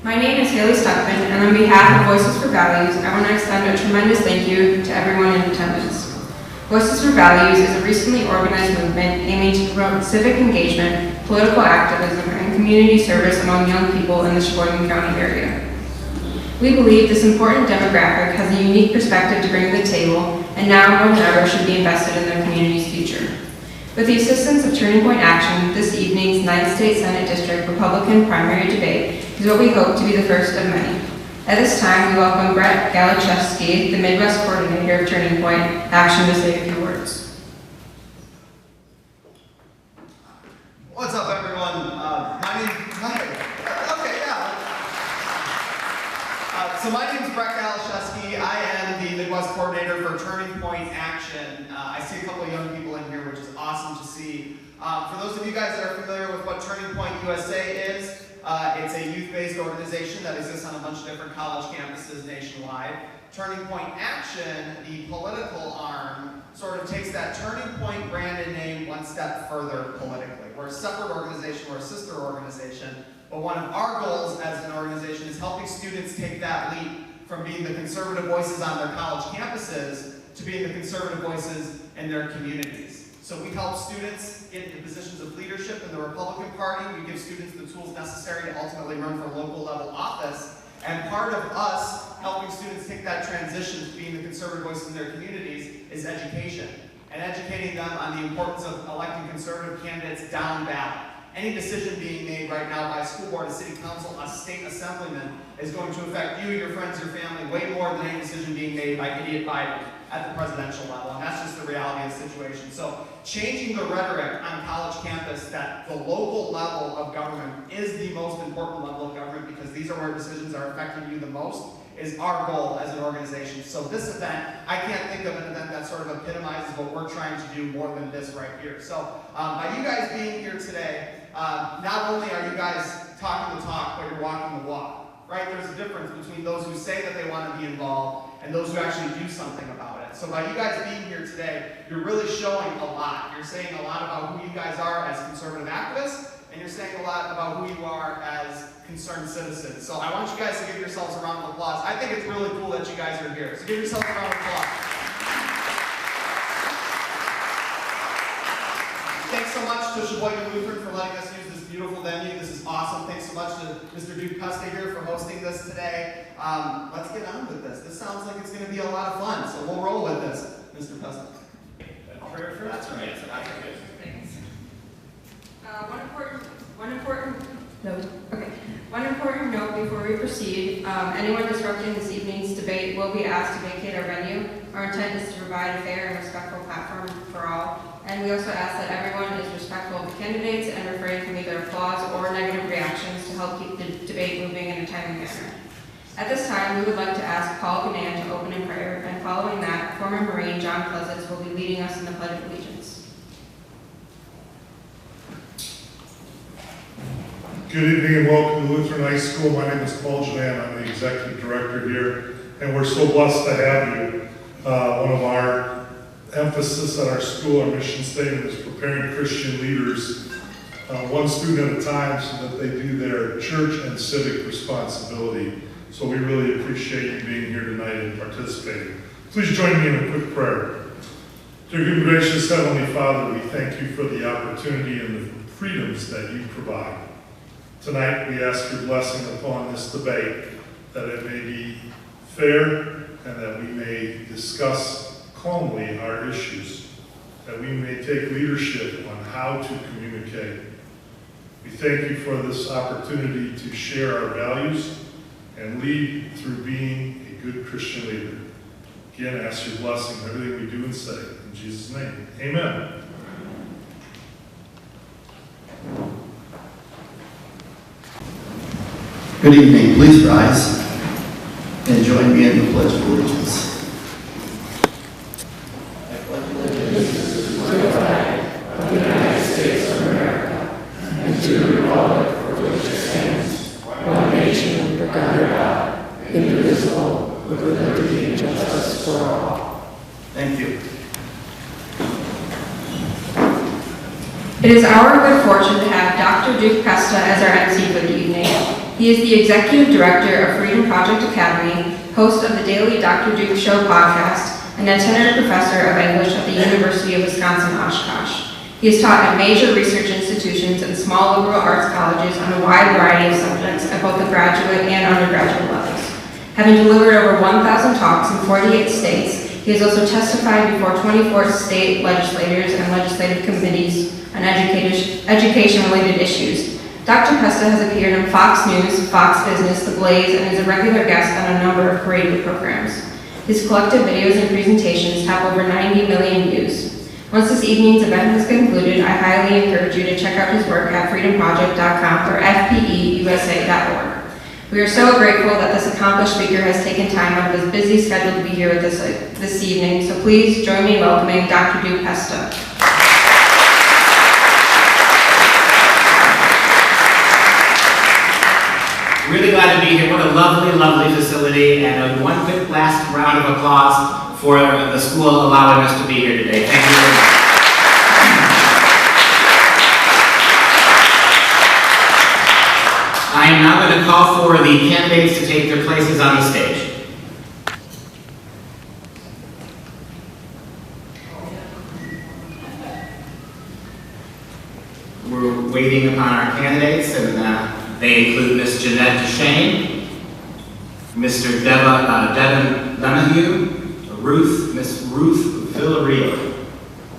My name is Haley Stuckman, and on behalf of Voices for Values, I want to extend a tremendous thank you to everyone in attendance. Voices for Values is a recently organized movement aiming to promote civic engagement, political activism, and community service among young people in the Sheboygan County area. We believe this important demographic has a unique perspective to bring to the table, and now more than ever should be invested in their community's future. With the assistance of Turning Point Action, this evening's 9th State Senate District Republican primary debate is what we hope to be the first of many. At this time, we welcome Brett Galachewski, the Midwest coordinator of Turning Point Action, to say a few words. What's up, everyone? My name is Brett Galachewski. I am the Midwest coordinator for Turning Point Action. I see a couple of young people in here, which is awesome to see. For those of you guys that are familiar with what Turning Point USA is, it's a youth-based organization that exists on a bunch of different college campuses nationwide. Turning Point Action, the political arm, sort of takes that Turning Point branded name one step further politically. We're a separate organization, we're a sister organization, but one of our goals as an organization is helping students take that leap from being the conservative voices on their college campuses to being the conservative voices in their communities. So we help students get into positions of leadership in the Republican Party. We give students the tools necessary to ultimately run for local level office. And part of us helping students take that transition to being the conservative voice in their communities is education. And educating them on the importance of electing conservative candidates down ballot. Any decision being made right now by a school board, a city council, a state assemblyman is going to affect you, your friends, your family way more than any decision being made by idiot Biden at the presidential level, and that's just the reality of the situation. So changing the rhetoric on college campus that the local level of government is the most important level of government because these are where decisions are affecting you the most is our goal as an organization. So this event, I can't think of an event that sort of epitomizes what we're trying to do more than this right here. So by you guys being here today, not only are you guys talking the talk, but you're walking the walk, right? There's a difference between those who say that they want to be involved and those who actually do something about it. So by you guys being here today, you're really showing a lot. You're saying a lot about who you guys are as conservative activists, and you're saying a lot about who you are as concerned citizens. So I want you guys to give yourselves a round of applause. I think it's really cool that you guys are here. So give yourselves a round of applause. Thanks so much to Sheboygan Lutheran for letting us use this beautiful venue. This is awesome. Thanks so much to Mr. Duke Custa here for hosting this today. Let's get on with this. This sounds like it's going to be a lot of fun, so we'll roll with this. Mr. Custa. That's right. Thanks. One important note before we proceed. Anyone disrupting this evening's debate will be asked to vacate our venue. Our intent is to provide a fair and respectful platform for all. And we also ask that everyone is respectful of the candidates and refrain from either applause or negative reactions to help keep the debate moving in a timely manner. At this time, we would like to ask Paul Ganand to open in prayer, and following that, former Marine John Pleasants will be leading us in the Pledge of Allegiance. Good evening and welcome to Lutheran High School. My name is Paul Ganand. I'm the executive director here, and we're so blessed to have you. One of our emphasis at our school, our mission statement is preparing Christian leaders one student at a time so that they do their church and civic responsibility. So we really appreciate you being here tonight and participating. Please join me in a quick prayer. Dear good and gracious Heavenly Father, we thank you for the opportunity and the freedoms that you provide. Tonight we ask your blessing upon this debate, that it may be fair and that we may discuss calmly our issues, that we may take leadership on how to communicate. We thank you for this opportunity to share our values and lead through being a good Christian leader. Again, ask your blessing on everything we do and say. In Jesus' name, amen. Good evening. Please rise and join me in the Pledge of Allegiance. I pledge allegiance to the flag of the United States of America and to the republic for which it stands, one nation under God, indivisible, with liberty and justice for all. Thank you. It is our good fortune to have Dr. Duke Custa as our MC for the evening. He is the Executive Director of Freedom Project Academy, host of the daily Dr. Duke Show podcast, and a tenured professor of English at the University of Wisconsin-Oshkosh. He has taught at major research institutions and small liberal arts colleges on a wide variety of subjects at both the graduate and undergraduate levels. Having delivered over 1,000 talks in 48 states, he has also testified before 24 state legislators and legislative committees on education-related issues. Dr. Pesta has appeared on Fox News, Fox Business, The Blaze, and is a regular guest on a number of radio programs. His collective videos and presentations have over 90 million views. Once this evening's event has concluded, I highly encourage you to check out his work at freedomproject.com or fpeusa.org. We are so grateful that this accomplished speaker has taken time out of his busy schedule to be here with us this evening, so please join me in welcoming Dr. Duke Pesta. Really glad to be here. What a lovely, lovely facility, and one quick last round of applause for the school allowing us to be here today. Thank you very much. I am now going to call for the candidates to take their places on the stage. We're waiting upon our candidates, and they include Ms. Jeanette Duchesne, Mr. Devin Donahue, Miss Ruth Villarreal.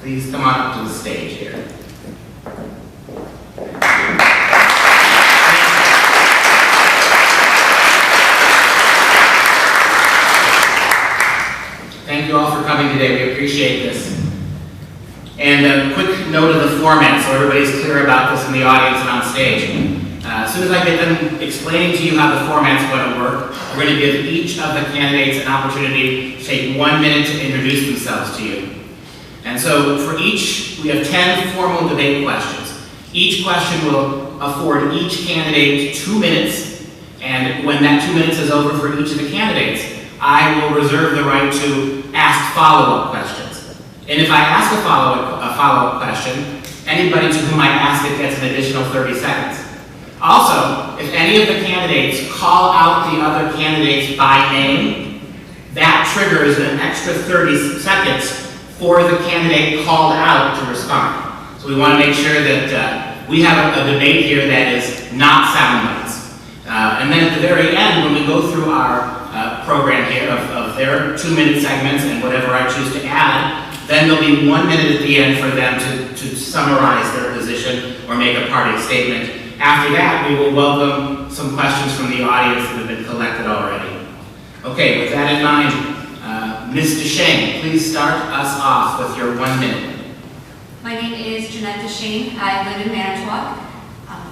Please come on up to the stage here. Thank you all for coming today. We appreciate this. And a quick note of the format so everybody's clear about this in the audience and on stage. As soon as I get them explaining to you how the format's going to work, we're going to give each of the candidates an opportunity to take 1 minute to introduce themselves to you. And so for each, we have 10 formal debate questions. Each question will afford each candidate 2 minutes, and when that 2 minutes is over for each of the candidates, I will reserve the right to ask follow-up questions. And if I ask a follow-up question, anybody to whom I ask it gets an additional 30 seconds. Also, if any of the candidates call out the other candidates by name, that triggers an extra 30 seconds for the candidate called out to respond. So we want to make sure that we have a debate here that is not sound bites. And then at the very end, when we go through our program here of their 2 minute segments and whatever I choose to add, then there'll be 1 minute at the end for them to summarize their position or make a parting statement. After that, we will welcome some questions from the audience that have been collected already. Okay, with that in mind, Ms. Duchesne, please start us off with your 1 minute. My name is Jeanette Duchesne. I live in Manitowoc.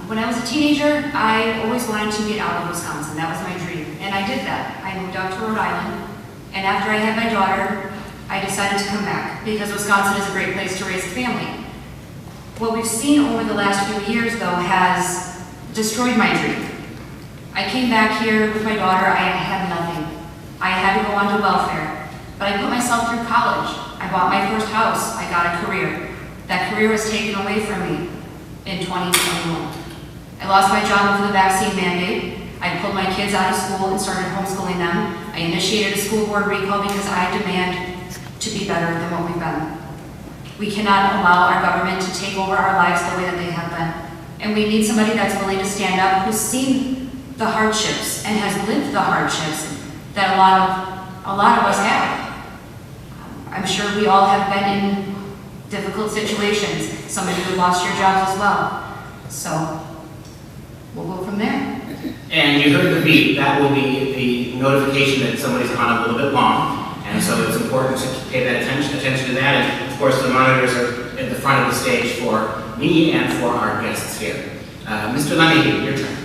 When I was a teenager, I always wanted to get out of Wisconsin. That was my dream, and I did that. I moved out to Rhode Island, and after I had my daughter, I decided to come back because Wisconsin is a great place to raise a family. What we've seen over the last few years, though, has destroyed my dream. I came back here with my daughter. I had nothing. I had to go on to welfare, but I put myself through college. I bought my first house. I got a career. That career was taken away from me in 2021. I lost my job with the vaccine mandate. I pulled my kids out of school and started homeschooling them. I initiated a school board recall because I demand to be better than what we've been. We cannot allow our government to take over our lives the way that they have been. And we need somebody that's willing to stand up, who's seen the hardships and has lived the hardships that a lot of us have. I'm sure we all have been in difficult situations. Some of you have lost your jobs as well. So we'll go from there. And you heard the beep. That will be the notification that somebody's gone a little bit long. And so it's important to pay that attention to that. And of course, the monitors are at the front of the stage for me and for our guests here. Mr. Lemmy, your turn.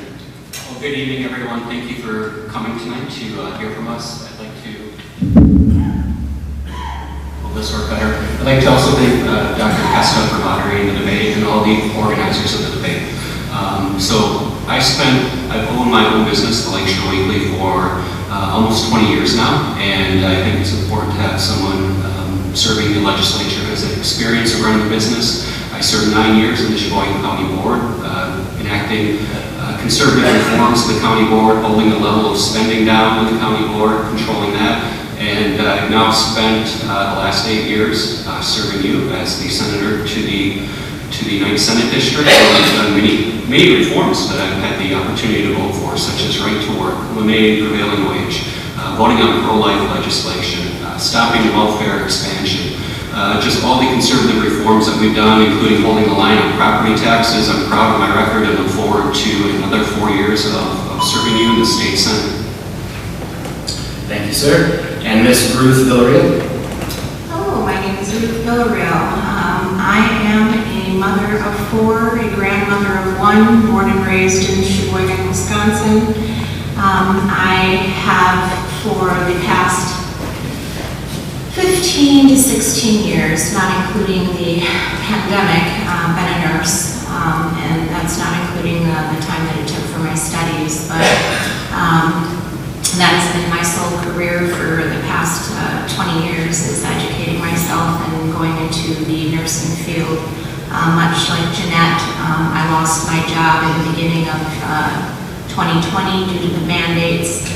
Well, good evening, everyone. Thank you for coming tonight to hear from us. I'd like to, will this work better? I'd like to also thank Dr. Pesta for moderating the debate and all the organizers of the debate. So I've owned my own business, the Lakeshore Weekly, for almost 20 years now, and I think it's important to have someone serving the legislature who has experience of running a business. I I served 9 years in the Sheboygan County Board, enacting conservative reforms to the county board, holding the level of spending down with the county board, controlling that, and I've now spent the last 8 years serving you as the senator to the 9th Senate District. I've done many reforms that I've had the opportunity to vote for, such as right to work, eliminating prevailing wage, voting on pro-life legislation, stopping welfare expansion, just all the conservative reforms that we've done, including holding the line on property taxes. I'm proud of my record and look forward to another 4 years of serving you in the state Senate. Thank you, sir. And Ms. Ruth Villarreal. Hello, my name is Ruth Villarreal. I am a mother of 4, a grandmother of 1, born and raised in Sheboygan, Wisconsin. I have, for the past 15 to 16 years, not including the pandemic, been a nurse, and that's not including the time that it took for my studies, but that has been my sole career for the past 20 years, is educating myself and going into the nursing field. Much like Jeanette, I lost my job in the beginning of 2020 due to the mandates.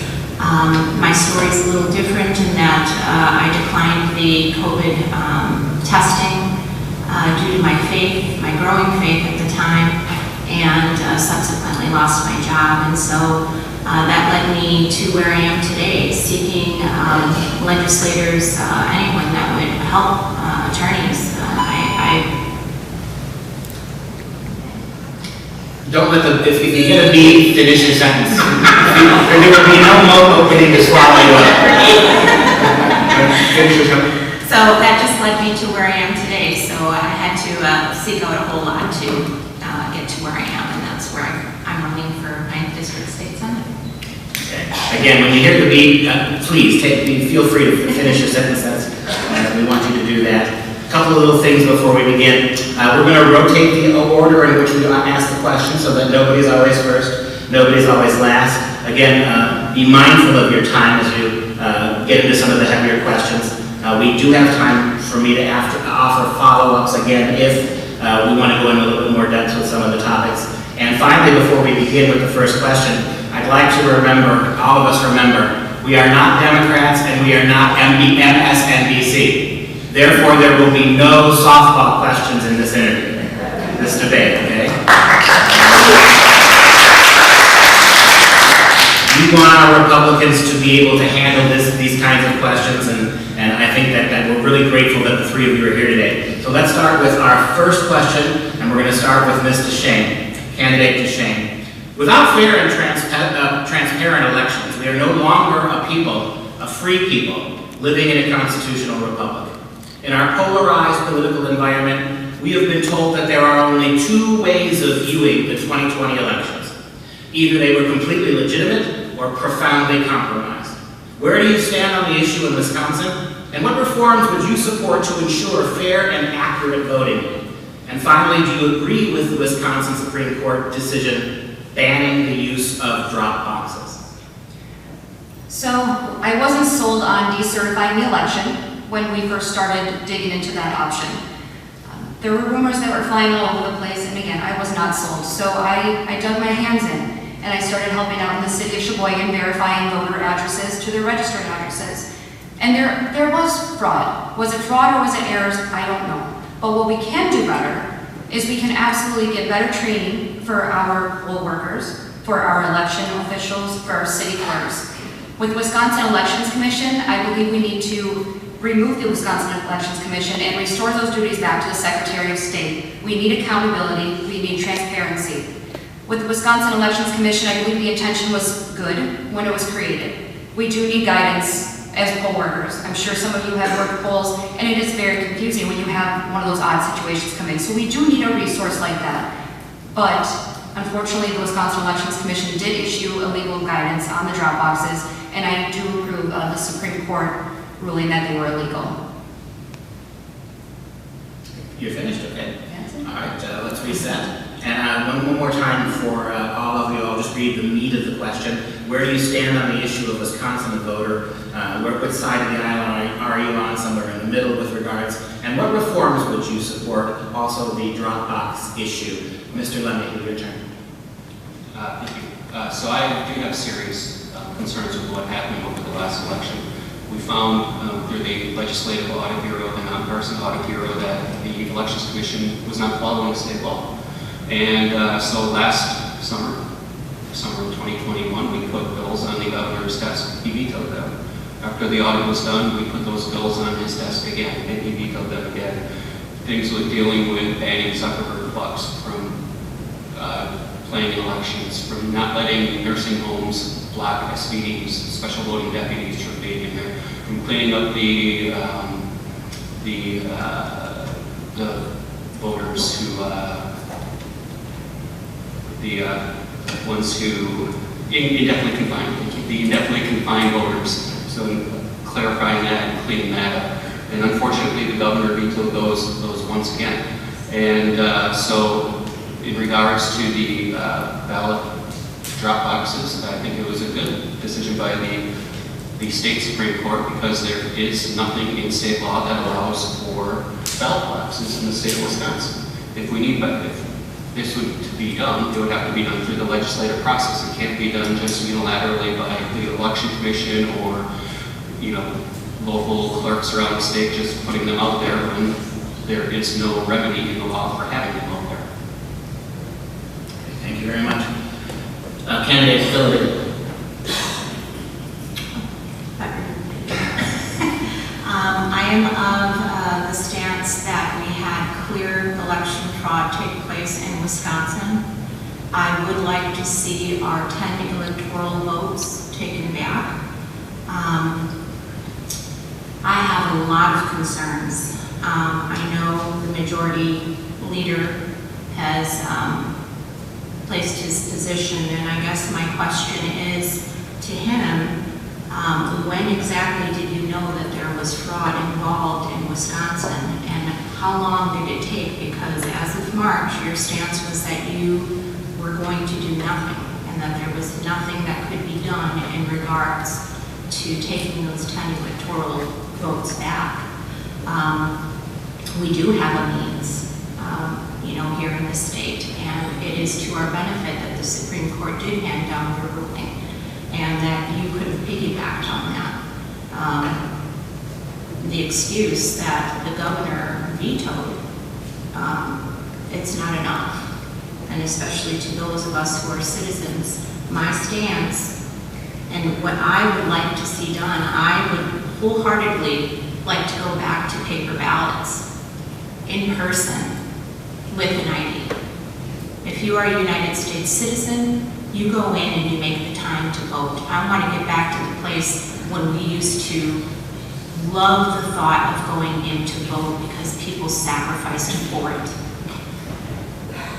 My story is a little different in that I declined the COVID testing due to my faith, my growing faith at the time, and subsequently lost my job. And so that led me to where I am today, seeking legislators, anyone that would help attorneys. Don't let if you get a B, finish your sentence. There will be no more opening to swallow you up. Finish your sentence. So that just led me to where I am today. So I had to seek out a whole lot to get to where I am, and that's where I'm running for 9th District State Senate. Okay. Again, when you hear the B, please feel free to finish your sentence. We want you to do that. Couple of little things before we begin. We're going to rotate the order in which we ask the question so that nobody's always first, nobody's always last. Again, be mindful of your time as you get into some of the heavier questions. We do have time for me to offer follow-ups again if we want to go into a little bit more depth with some of the topics. And finally, before we begin with the first question, I'd like to remember, all of us remember, we are not Democrats and we are not MSNBC. Therefore, there will be no softball questions in this interview, this debate, okay? We want our Republicans to be able to handle these kinds of questions, and I think that we're really grateful that the 3 of you are here today. So let's start with our first question, and we're going to start with Ms. DeShane, candidate DeShane. Without fair and transparent elections, we are no longer a people, a free people, living in a constitutional republic. In our polarized political environment, we have been told that there are only 2 ways of viewing the 2020 elections. Either they were completely legitimate or profoundly compromised. Where do you stand on the issue in Wisconsin? And what reforms would you support to ensure fair and accurate voting? And finally, do you agree with the Wisconsin Supreme Court decision banning the use of drop boxes? So I wasn't sold on decertifying the election when we first started digging into that option. There were rumors that were flying all over the place, and again, I was not sold. So I dug my hands in, and I started helping out in the city of Sheboygan, verifying voter addresses to their registered addresses. And there was fraud. Was it fraud or was it errors? I don't know. But what we can do better is we can absolutely get better training for our poll workers, for our election officials, for our city clerks. With Wisconsin Elections Commission, I believe we need to remove the Wisconsin Elections Commission and restore those duties back to the Secretary of State. We need accountability, we need transparency. With the Wisconsin Elections Commission, I believe the intention was good when it was created. We do need guidance as poll workers. I'm sure some of you have worked polls, and it is very confusing when you have one of those odd situations come in. So we do need a resource like that. But unfortunately, the Wisconsin Elections Commission did issue illegal guidance on the drop boxes, and I do approve of the Supreme Court ruling that they were illegal. You're finished, okay? All right, let's reset. And one more time for all of you, I'll just read the meat of the question. Where do you stand on the issue of Wisconsin voter? Which side of the aisle are you on? Somewhere in the middle with regards. And what reforms would you support? Also the drop box issue. Mr. Lemmy, your turn. Thank you. So I do have serious concerns with what happened over the last election. We found through the Legislative Audit Bureau, the Nonpartisan Audit Bureau, that the Elections Commission was not following state law. And so last summer of 2021, we put bills on the governor's desk. He vetoed them. After the audit was done, we put those bills on his desk again, and he vetoed them again. Things with dealing with banning Zuckerberg bucks from playing in elections, from not letting nursing homes block SVDs, special voting deputies from being in there, from cleaning up the voters who, the ones who indefinitely confined voters. So clarifying that and cleaning that up. And unfortunately, the governor vetoed those once again. And so in regards to the ballot drop boxes, I think it was a good decision by the state Supreme Court, because there is nothing in state law that allows for ballot boxes in the state of Wisconsin. If this were to be done, it would have to be done through the legislative process. It can't be done just unilaterally by the election commission or, local clerks around the state just putting them out there when there is no remedy in the law for having them out there. Thank you very much. Candidate Phillips. I am of the stance that we had clear election fraud take place in Wisconsin. I would like to see our 10 electoral votes taken back. I have a lot of concerns. I know the majority leader has placed his position, and I guess my question is to him, when exactly did you know that there was fraud involved in Wisconsin, and how long did it take? Because as of March, your stance was that you were going to do nothing, and that there was nothing that could be done in regards to taking those 10 electoral votes back. We do have a means, here in the state, and it is to our benefit that the Supreme Court did hand down your ruling, and that you could have piggybacked on that. The excuse that the governor vetoed, it's not enough, and especially to those of us who are citizens. My stance, and what I would like to see done, I would wholeheartedly like to go back to paper ballots in person with an ID. If you are a United States citizen, you go in and you make the time to vote. I want to get back to the place when we used to love the thought of going in to vote because people sacrificed for it.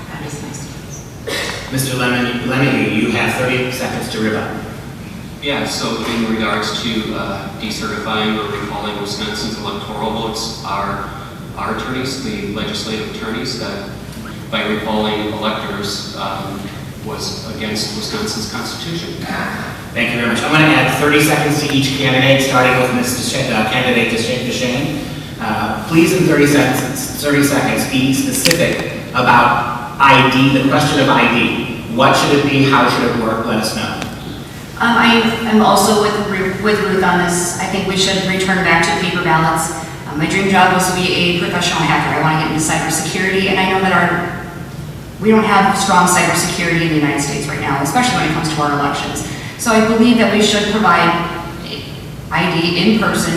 That is my stance. Mr. Lemmy, you have 30 seconds to rebut. Yeah, so in regards to decertifying or recalling Wisconsin's electoral votes, our attorneys, the legislative attorneys, that by recalling electors was against Wisconsin's Constitution. Thank you very much. I'm going to add 30 seconds to each candidate, starting with candidate DeShane. Please, in 30 seconds, be specific about ID, the question of ID. What should it be? How should it work? Let us know. I am also with Ruth on this. I think we should return back to paper ballots. My dream job was to be a professional hacker. I want to get into cybersecurity, and I know that we don't have strong cybersecurity in the United States right now, especially when it comes to our elections. So I believe that we should provide ID in person,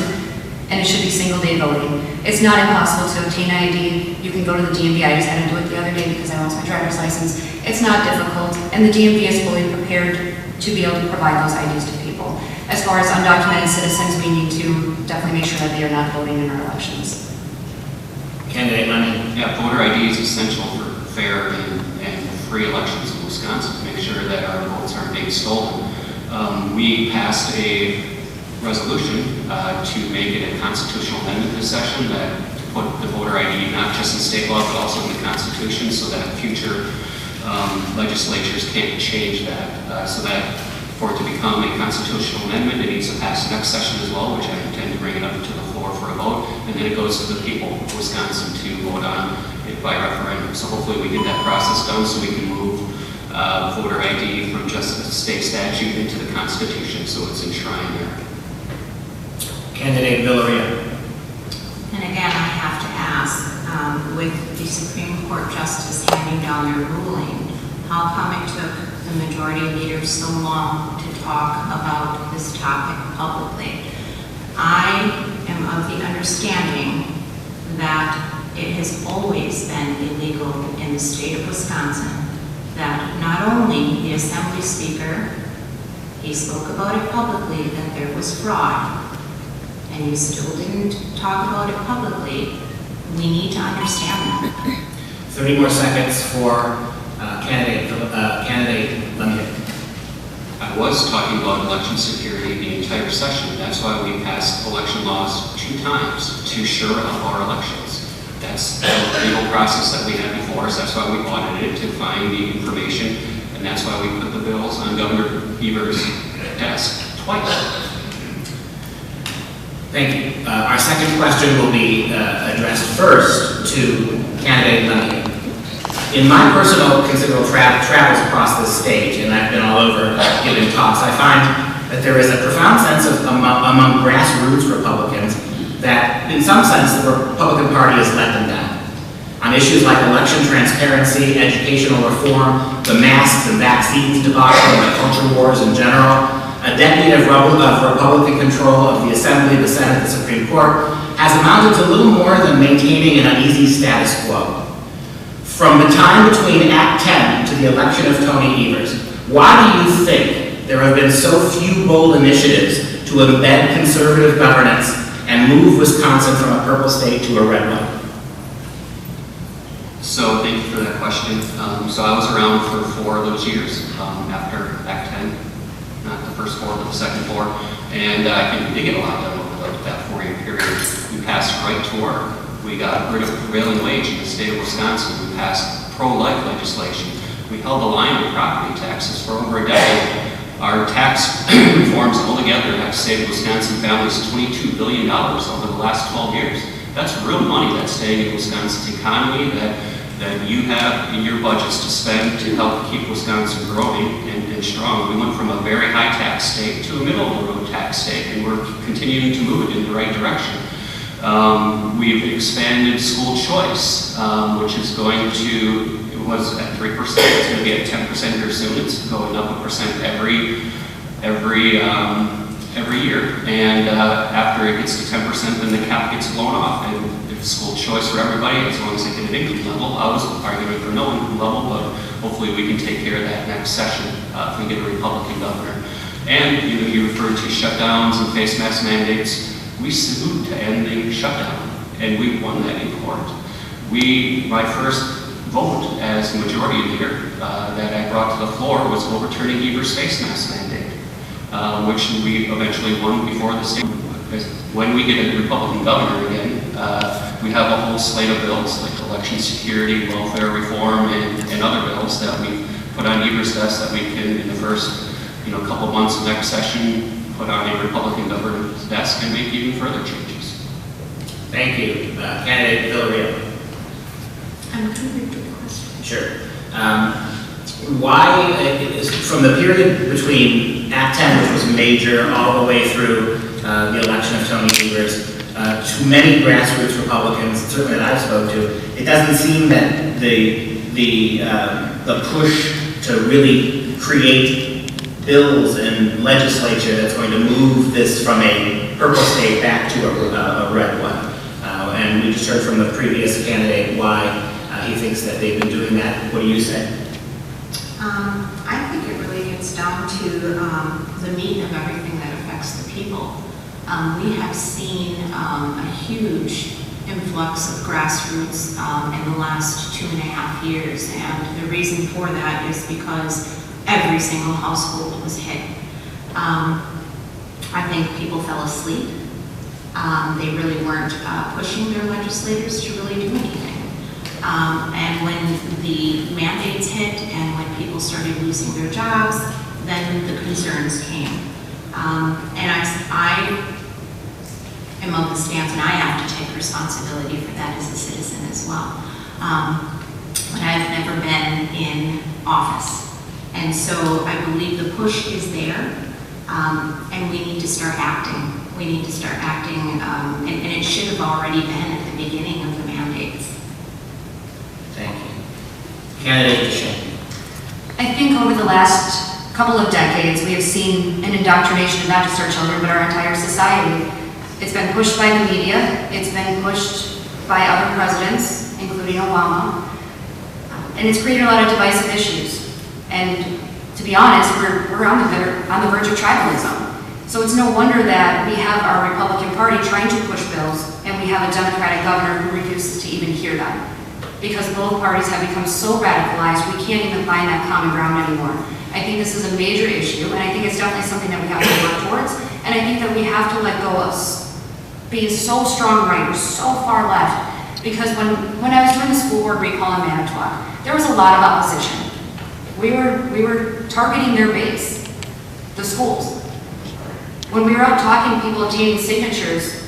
and it should be single day voting. It's not impossible to obtain ID. You can go to the DMV. I just had to do it the other day because I lost my driver's license. It's not difficult, and the DMV is fully prepared to be able to provide those IDs to people. As far as undocumented citizens, we need to definitely make sure that they are not voting in our elections. Candidate Lemmy. Yeah, voter ID is essential for fair and free elections in Wisconsin to make sure that our votes aren't being stolen. We passed a resolution to make it a constitutional amendment this session that to put the voter ID not just in state law but also in the Constitution, so that future legislatures can't change that. So that for it to become a constitutional amendment, it needs to pass next session as well, which I intend to bring it up to the floor for a vote, and then it goes to the people of Wisconsin to vote on it by referendum. So hopefully we get that process done so we can move voter ID from just a state statute into the Constitution, so it's enshrined there. Candidate Villarreal. And again, I have to ask, with the Supreme Court Justice handing down their ruling, how come it took the majority leader so long to talk about this topic publicly? I am of the understanding that it has always been illegal in the state of Wisconsin, that not only the Assembly Speaker, he spoke about it publicly, that there was fraud, and you still didn't talk about it publicly. We need to understand that. 30 more seconds for candidate Lemke. I was talking about election security the entire session. That's why we passed election laws 2 times to shore up our elections. That's the legal process that we had before us. That's why we audited it to find the information, and that's why we put the bills on Governor Evers' desk twice. Thank you. Our second question will be addressed first to candidate Lemke. In my personal considerable travels across this stage, and I've been all over giving talks, I find that there is a profound sense of among grassroots Republicans that, in some sense, the Republican Party has let them down. On issues like election transparency, educational reform, the masks and vaccines debacle, and the culture wars in general, a decade of Republican control of the Assembly, the Senate, the Supreme Court has amounted to little more than maintaining an uneasy status quo. From the time between Act 10 to the election of Tony Evers, why do you think there have been so few bold initiatives to embed conservative governance and move Wisconsin from a purple state to a red one? So thank you for that question. So I was around for 4 of those years after Act 10, not the first 4, but the second 4, and I think we did get a lot done over that 4-year period. We passed right to work. We got rid of prevailing wage in the state of Wisconsin. We passed pro-life legislation. We held the line on property taxes for over a decade. Our tax reforms altogether have saved Wisconsin families $22 billion over the last 12 years. That's real money that's staying in Wisconsin's economy that you have in your budgets to spend to help keep Wisconsin growing and strong. We went from a very high tax state to a middle-of-the-road tax state, and we're continuing to move it in the right direction. We've expanded school choice, which is going to, it was at 3%, it's going to be at 10% here soon. It's going up 1% every year. And after it gets to 10%, then the cap gets blown off. And it's school choice for everybody, as long as they get an income level. I was arguing for no income level, but hopefully we can take care of that next session if we get a Republican governor. And you referred to shutdowns and face mask mandates. We sued to end the shutdown, and we won that in court. My first vote as majority leader that I brought to the floor was overturning Evers' face mask mandate, which we eventually won before the state. When we get a Republican governor again, we have a whole slate of bills like election security, welfare reform, and other bills that we put on Evers' desk that we can, in the first couple months of next session, put on a Republican governor's desk and make even further changes. Thank you. Candidate Villarreal. I'm going to repeat the question. Sure. Why, from the period between Act 10, which was major, all the way through the election of Tony Evers, to many grassroots Republicans, certainly that I've spoken to, it doesn't seem that the push to really create bills and legislature that's going to move this from a purple state back to a red one. And we just heard from the previous candidate why he thinks that they've been doing that. What do you say? I think it really gets down to the meat of everything that affects the people. We have seen a huge influx of grassroots in the last 2.5 years, and the reason for that is because every single household was hit. I think people fell asleep. They really weren't pushing their legislators to really do anything. And when the mandates hit and when people started losing their jobs, then the concerns came. And I am of the stance, and I have to take responsibility for that as a citizen as well. But I've never been in office. And so I believe the push is there, and we need to start acting. We need to start acting, and it should have already been at the beginning of the mandates. Thank you. Candidate DeShane. I think over the last couple of decades, we have seen an indoctrination of not just our children, but our entire society. It's been pushed by the media, it's been pushed by other presidents, including Obama, and it's created a lot of divisive issues. And to be honest, we're on the verge of tribalism. So it's no wonder that we have our Republican Party trying to push bills, and we have a Democratic governor who refuses to even hear them. Because both parties have become so radicalized, we can't even find that common ground anymore. I think this is a major issue, and I think it's definitely something that we have to work towards. And I think that we have to let go of being so strong right or so far left. Because when I was doing the school board recall in Manitowoc, there was a lot of opposition. We were targeting their base, the schools. When we were out talking, people obtaining signatures,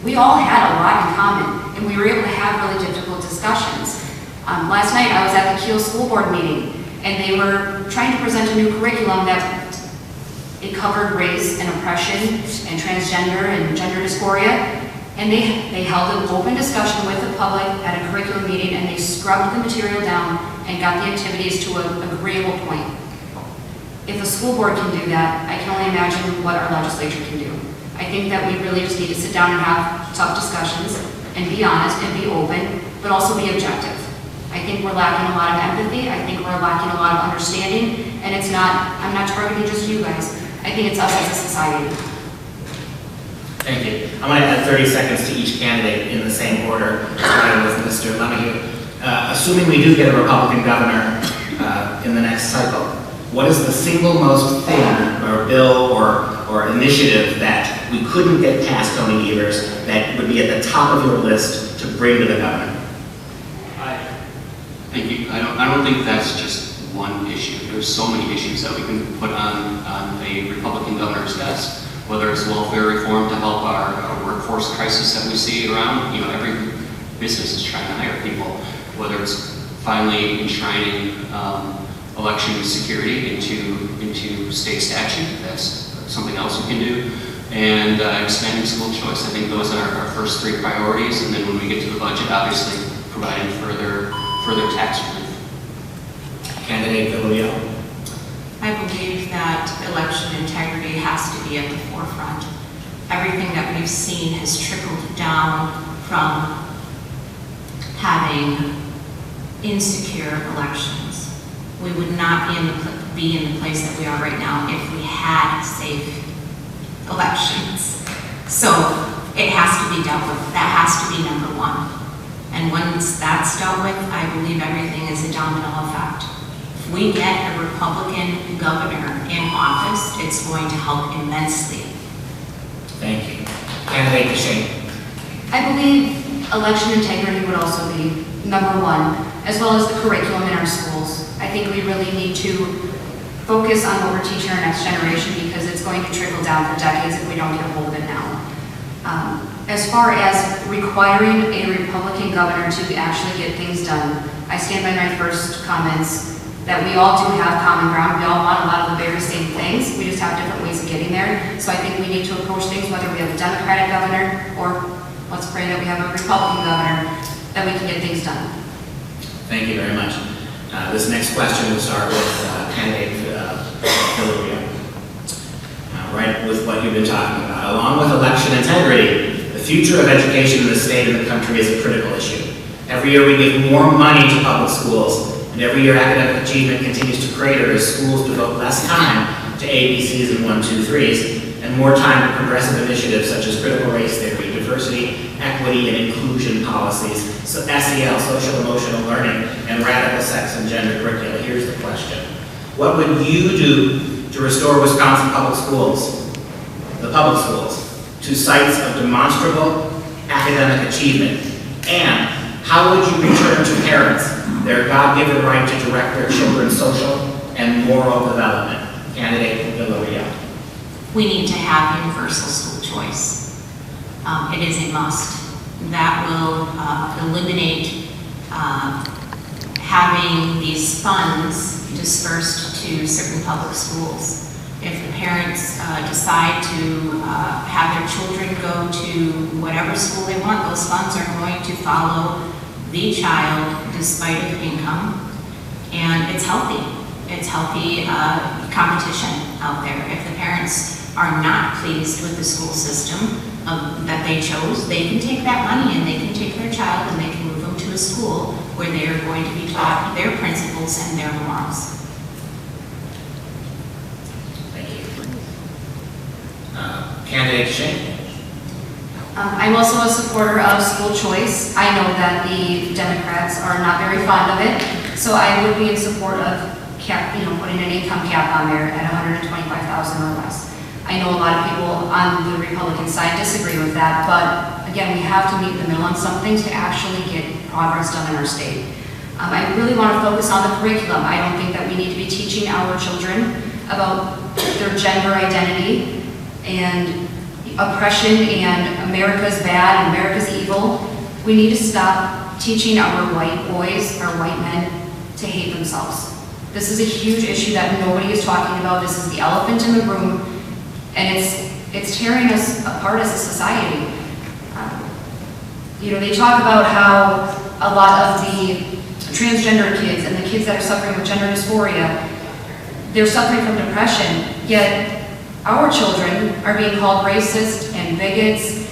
we all had a lot in common, and we were able to have really difficult discussions. Last night I was at the Kiel School Board meeting, and they were trying to present a new curriculum that it covered race and oppression and transgender and gender dysphoria. And they held an open discussion with the public at a curriculum meeting, and they scrubbed the material down and got the activities to an agreeable point. If the school board can do that, I can only imagine what our legislature can do. I think that we really just need to sit down and have tough discussions and be honest and be open, but also be objective. I think we're lacking a lot of empathy. I think we're lacking a lot of understanding, and I'm not targeting just you guys. I think it's us as a society. Thank you. I'm going to add 30 seconds to each candidate in the same order, starting with Mr. Lemieux. Assuming we do get a Republican governor in the next cycle, what is the single most thing or bill or initiative that we couldn't get past Tony Evers that would be at the top of your list to bring to the governor? Thank you. I don't think that's just one issue. There's so many issues that we can put on a Republican governor's desk, whether it's welfare reform to help our workforce crisis that we see around. You know, every business is trying to hire people, whether it's finally enshrining election security into state statute. That's something else we can do. And expanding school choice. I think those are our first three priorities. And then when we get to the budget, obviously providing further tax relief. Candidate Villaleo. I believe that election integrity has to be at the forefront. Everything that we've seen has trickled down from having insecure elections. We would not be in the place that we are right now if we had safe elections. So it has to be dealt with. That has to be number one. And once that's dealt with, I believe everything is a domino effect. If we get a Republican governor in office, it's going to help immensely. Thank you. Candidate DeShane. I believe election integrity would also be number one, as well as the curriculum in our schools. I think we really need to focus on what we're teaching our next generation, because it's going to trickle down for decades if we don't get a hold of it now. As far as requiring a Republican governor to actually get things done, I stand by my first comments that we all do have common ground. We all want a lot of the very same things. We just have different ways of getting there. So I think we need to approach things, whether we have a Democratic governor or let's pray that we have a Republican governor, that we can get things done. Thank you very much. This next question will start with candidate Villaleo. Right with what you've been talking about. Along with election integrity, the future of education in the state and the country is a critical issue. Every year we give more money to public schools, and every year academic achievement continues to crater as schools devote less time to ABCs and 1, 2, 3s, and more time to progressive initiatives such as critical race theory, diversity, equity, and inclusion policies, so SEL, social emotional learning, and radical sex and gender curricula. Here's the question. What would you do to restore Wisconsin public schools, the public schools, to sites of demonstrable academic achievement? And how would you return to parents their God-given right to direct their children's social and moral development? Candidate Villarreal. We need to have universal school choice. It is a must. That will eliminate having these funds dispersed to certain public schools. If the parents decide to have their children go to whatever school they want, those funds are going to follow the child despite of income. And it's healthy. It's healthy competition out there. If the parents are not pleased with the school system that they chose, they can take that money and they can take their child and they can move them to a school where they are going to be taught their principles and their morals. Thank you. Candidate Shane. I'm also a supporter of school choice. I know that the Democrats are not very fond of it, so I would be in support of putting an income cap on there at $125,000 or less. I know a lot of people on the Republican side disagree with that, but again, we have to meet in the middle on some things to actually get progress done in our state. I really want to focus on the curriculum. I don't think that we need to be teaching our children about their gender identity and oppression and America's bad and America's evil. We need to stop teaching our white boys, our white men, to hate themselves. This is a huge issue that nobody is talking about. This is the elephant in the room, and it's tearing us apart as a society. They talk about how a lot of the transgender kids and the kids that are suffering with gender dysphoria, they're suffering from depression, yet our children are being called racist and bigots.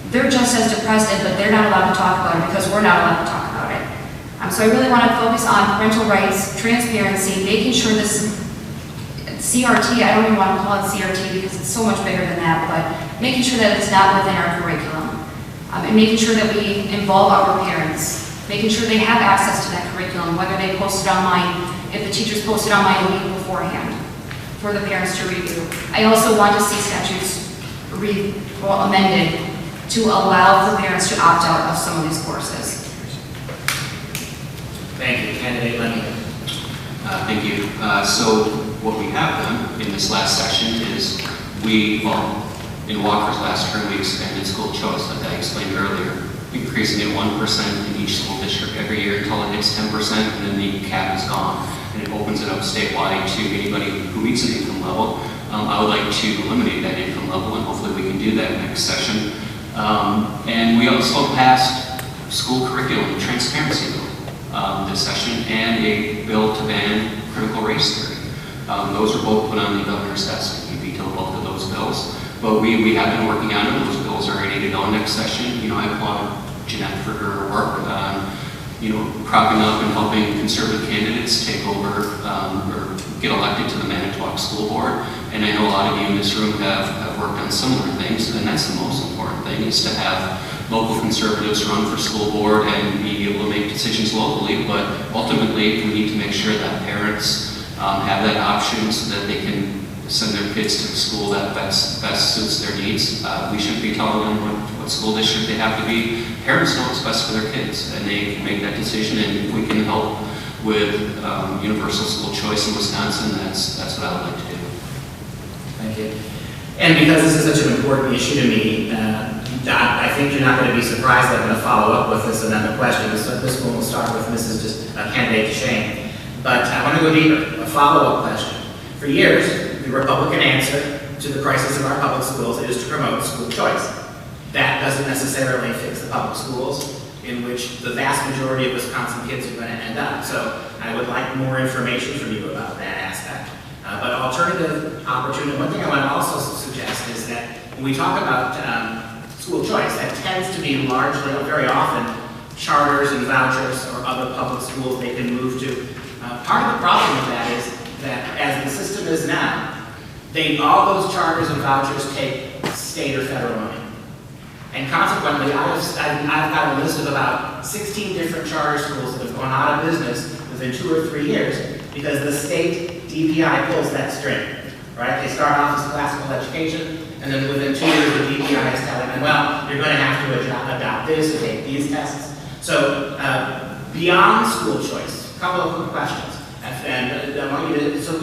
They're just as depressed, but they're not allowed to talk about it because we're not allowed to talk about it. So I really want to focus on parental rights, transparency, making sure this CRT, I don't even want to call it CRT because it's so much bigger than that, but making sure that it's not within our curriculum. And making sure that we involve our parents, making sure they have access to that curriculum, whether they post it online, if the teachers post it online a week beforehand, for the parents to review. I also want to see statutes amended to allow for parents to opt out of some of these courses. Thank you. Candidate Lenny. Thank you. So what we have done in this last session is in Walker's last term, we expanded school choice, like I explained earlier, increasing it 1% in each school district every year until it hits 10%, and then the cap is gone. And it opens it up statewide to anybody who meets an income level. I would like to eliminate that income level, and hopefully we can do that next session. And we also passed school curriculum transparency bill this session, and a bill to ban critical race theory. Those are both put on the governor's desk. He vetoed both of those bills. But we have been working on them. Those bills are ready to go next session. I applaud Jeanette for her work on, propping up and helping conservative candidates take over or get elected to the Manitowoc School Board. And I know a lot of you in this room have worked on similar things, and that's the most important thing, is to have local conservatives run for school board and be able to make decisions locally. But ultimately, we need to make sure that parents have that option so that they can send their kids to the school that best suits their needs. We shouldn't be telling them what school district they have to be. Parents know what's best for their kids, and they can make that decision, and we can help with universal school choice in Wisconsin. That's what I would like to do. Thank you. And because this is such an important issue to me, I think you're not going to be surprised that I'm going to follow up with this another question. This one will start with candidate Shane. But I want to go deeper, a follow-up question. For years, the Republican answer to the crisis of our public schools is to promote school choice. That doesn't necessarily fix the public schools in which the vast majority of Wisconsin kids are going to end up. So I would like more information from you about that aspect. But alternative opportunity, one thing I want to also suggest is that when we talk about school choice, that tends to be largely, very often, charters and vouchers or other public schools they can move to. Part of the problem with that is that as the system is now, all those charters and vouchers take state or federal money. And consequently, I've got a list of about 16 different charter schools that have gone out of business within 2 or 3 years because the state DPI pulls that string, right? They start off as classical education, and then within 2 years, the DPI is telling them, well, you're going to have to adopt this or take these tests. So, beyond school choice, a couple of quick questions. And I want you to, so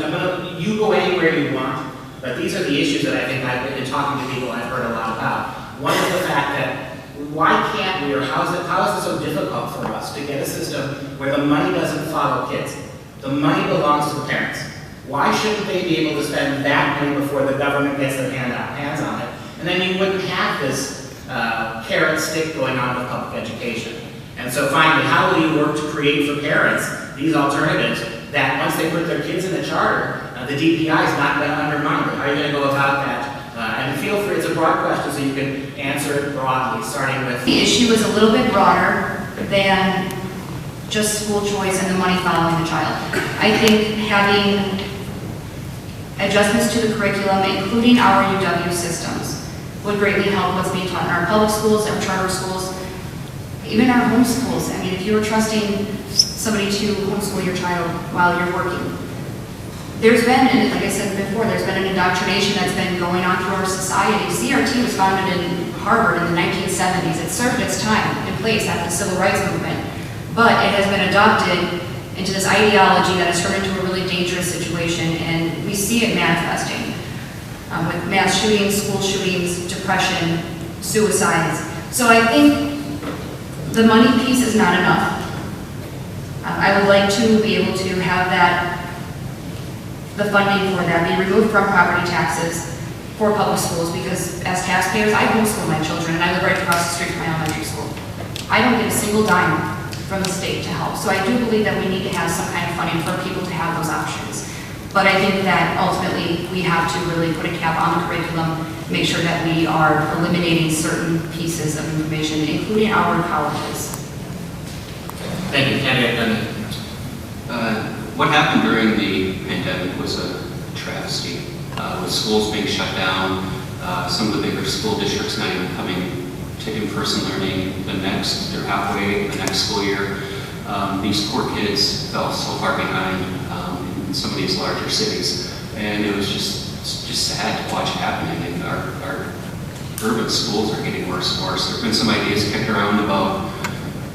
you go anywhere you want, but these are the issues that I think I've been talking to people I've heard a lot about. One is the fact that why can't we, or how is it so difficult for us to get a system where the money doesn't follow kids? The money belongs to the parents. Why shouldn't they be able to spend that money before the government gets their hands on it? And then you wouldn't have this carrot stick going on with public education. And so finally, how will you work to create for parents these alternatives that once they put their kids in the charter, the DPI is not going to undermine it? How are you going to go about that? And feel free, it's a broad question, so you can answer it broadly, starting with... The issue is a little bit broader than just school choice and the money following the child. I think having adjustments to the curriculum, including our UW systems, would greatly help what's being taught in our public schools, our charter schools, even our homeschools. I mean, if you're trusting somebody to homeschool your child while you're working, there's been, and like I said before, there's been an indoctrination that's been going on through our society. CRT was founded in Harvard in the 1970s. It served its time in place after the Civil Rights Movement, but it has been adopted into this ideology that has turned into a really dangerous situation, and we see it manifesting with mass shootings, school shootings, depression, suicides. So I think the money piece is not enough. I would like to be able to have the funding for that be removed from property taxes for public schools, because as taxpayers, I homeschool my children, and I live right across the street from my elementary school. I don't get a single dime from the state to help. So I do believe that we need to have some kind of funding for people to have those options. But I think that ultimately we have to really put a cap on the curriculum, make sure that we are eliminating certain pieces of information, including our colleges. Thank you, candidate. What happened during the pandemic was a travesty. With schools being shut down, some of the bigger school districts not even coming to in-person learning they're halfway the next school year. These poor kids fell so far behind in some of these larger cities, and it was just sad to watch it happening. And our urban schools are getting worse and worse. There have been some ideas kicked around about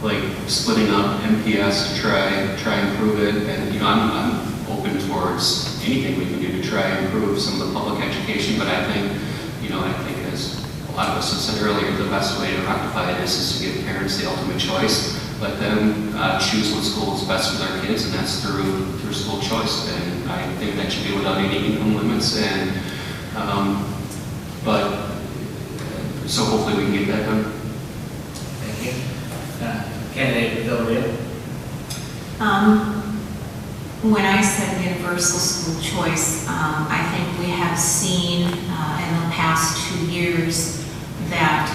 like splitting up MPS to try and improve it, and I'm open towards anything we can do to try and improve some of the public education. But I think as a lot of us have said earlier, the best way to rectify this is to give parents the ultimate choice. Let them choose what school is best for their kids, and that's through school choice. And I think that should be without any income limits. And so hopefully we can get that done. Thank you. Candidate Villarreal. When I said universal school choice, I think we have seen in the past 2 years that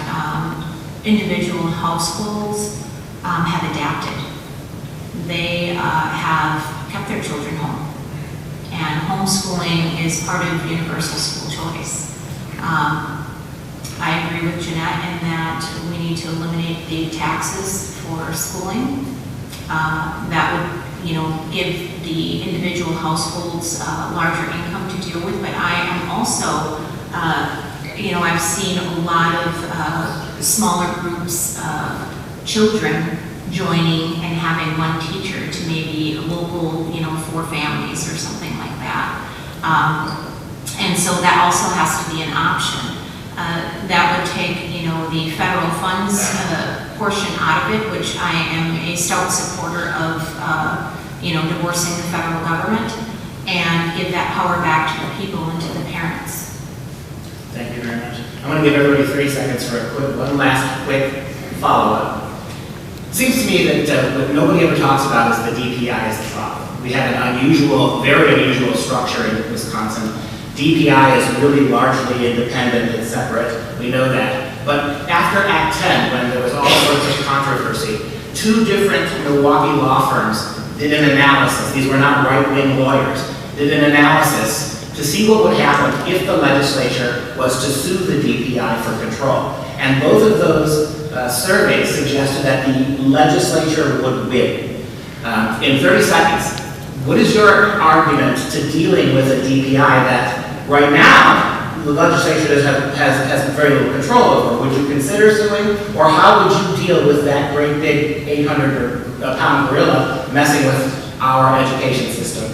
individual households have adapted. They have kept their children home, and homeschooling is part of universal school choice. I agree with Jeanette in that we need to eliminate the taxes for schooling. That would, give the individual households larger income to deal with. But I am also, I've seen a lot of smaller groups of children joining and having one teacher to maybe a local, 4 families or something like that. And so that also has to be an option. That would take, the federal funds portion out of it, which I am a stout supporter of, divorcing the federal government, and give that power back to the people and to the parents. Thank you very much. I'm going to give everybody 3 seconds for one last quick follow-up. It seems to me that what nobody ever talks about is the DPI as the problem. We have an unusual, very unusual structure in Wisconsin. DPI is really largely independent and separate. We know that. But after Act 10, when there was all sorts of controversy, 2 different Milwaukee law firms did an analysis. These were not right-wing lawyers. Did an analysis to see what would happen if the legislature was to sue the DPI for control. And both of those surveys suggested that the legislature would win. In 30 seconds, what is your argument to dealing with a DPI that right now the legislature has very little control over. Would you consider suing, or how would you deal with that great big 800-pound gorilla messing with our education system?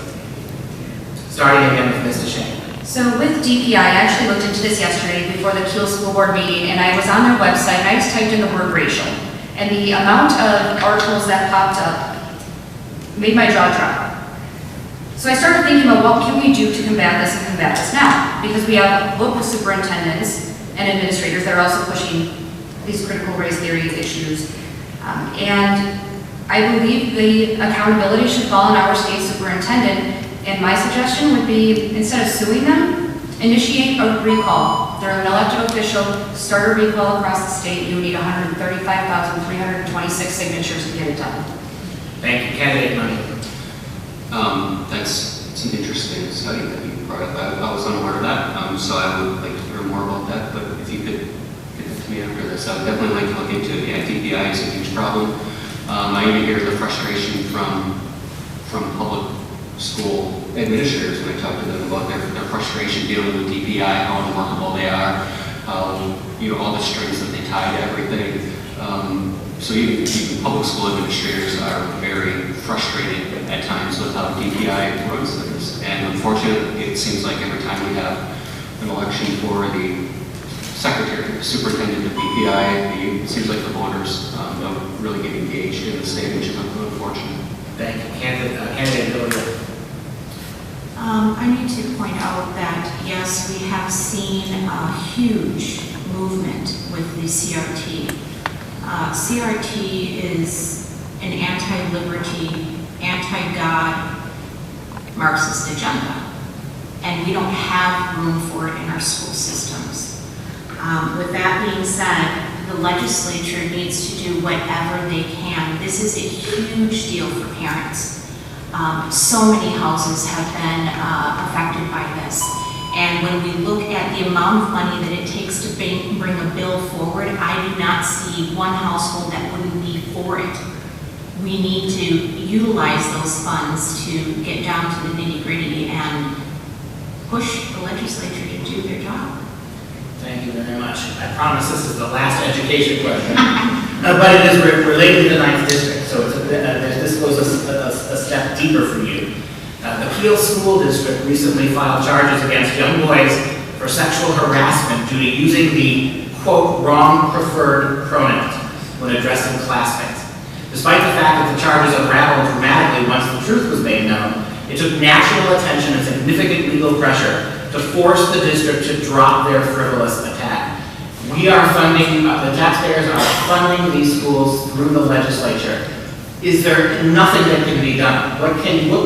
Starting again with Ms. DeShane. So with DPI, I actually looked into this yesterday before the Kiel School Board meeting, and I was on their website, and I just typed in the word racial. And the amount of articles that popped up made my jaw drop. So I started thinking about what can we do to combat this and combat this now? Because we have local superintendents and administrators that are also pushing these critical race theory issues. And I believe the accountability should fall on our state superintendent. And my suggestion would be, instead of suing them, initiate a recall. They're an elected official, start a recall across the state. You need 135,326 signatures to get it done. Thank you. Candidate Money. It's an interesting study that you brought up. I was unaware of that, so I would like to hear more about that. But if you could get that to me after this, I would definitely like to look into it. Yeah, DPI is a huge problem. I even hear the frustration from public school administrators when I talk to them about their frustration dealing with DPI, how unworkable they are, all the strings that they tie to everything. So even public school administrators are very frustrated at times with how DPI runs things. And unfortunately, it seems like every time we have an election for the secretary, superintendent of DPI, it seems like the voters don't really get engaged in the state, which is unfortunate. Thank you. Candidate Billy. I need to point out that, yes, we have seen a huge movement with the CRT. CRT is an anti-liberty, anti-God Marxist agenda, and we don't have room for it in our school systems. With that being said, the legislature needs to do whatever they can. This is a huge deal for parents. So many houses have been affected by this. And when we look at the amount of money that it takes to bring a bill forward, I do not see one household that wouldn't be for it. We need to utilize those funds to get down to the nitty-gritty and push the legislature to do their job. Thank you very much. I promise this is the last education question, but it is related to the 9th district, so this goes a step deeper for you. The Kiel School District recently filed charges against young boys for sexual harassment due to using the, quote, wrong preferred pronouns when addressing classmates. Despite the fact that the charges unraveled dramatically once the truth was made known, it took national attention and significant legal pressure to force the district to drop their frivolous attack. We are funding, the taxpayers are funding these schools through the legislature. Is there nothing that can be done? What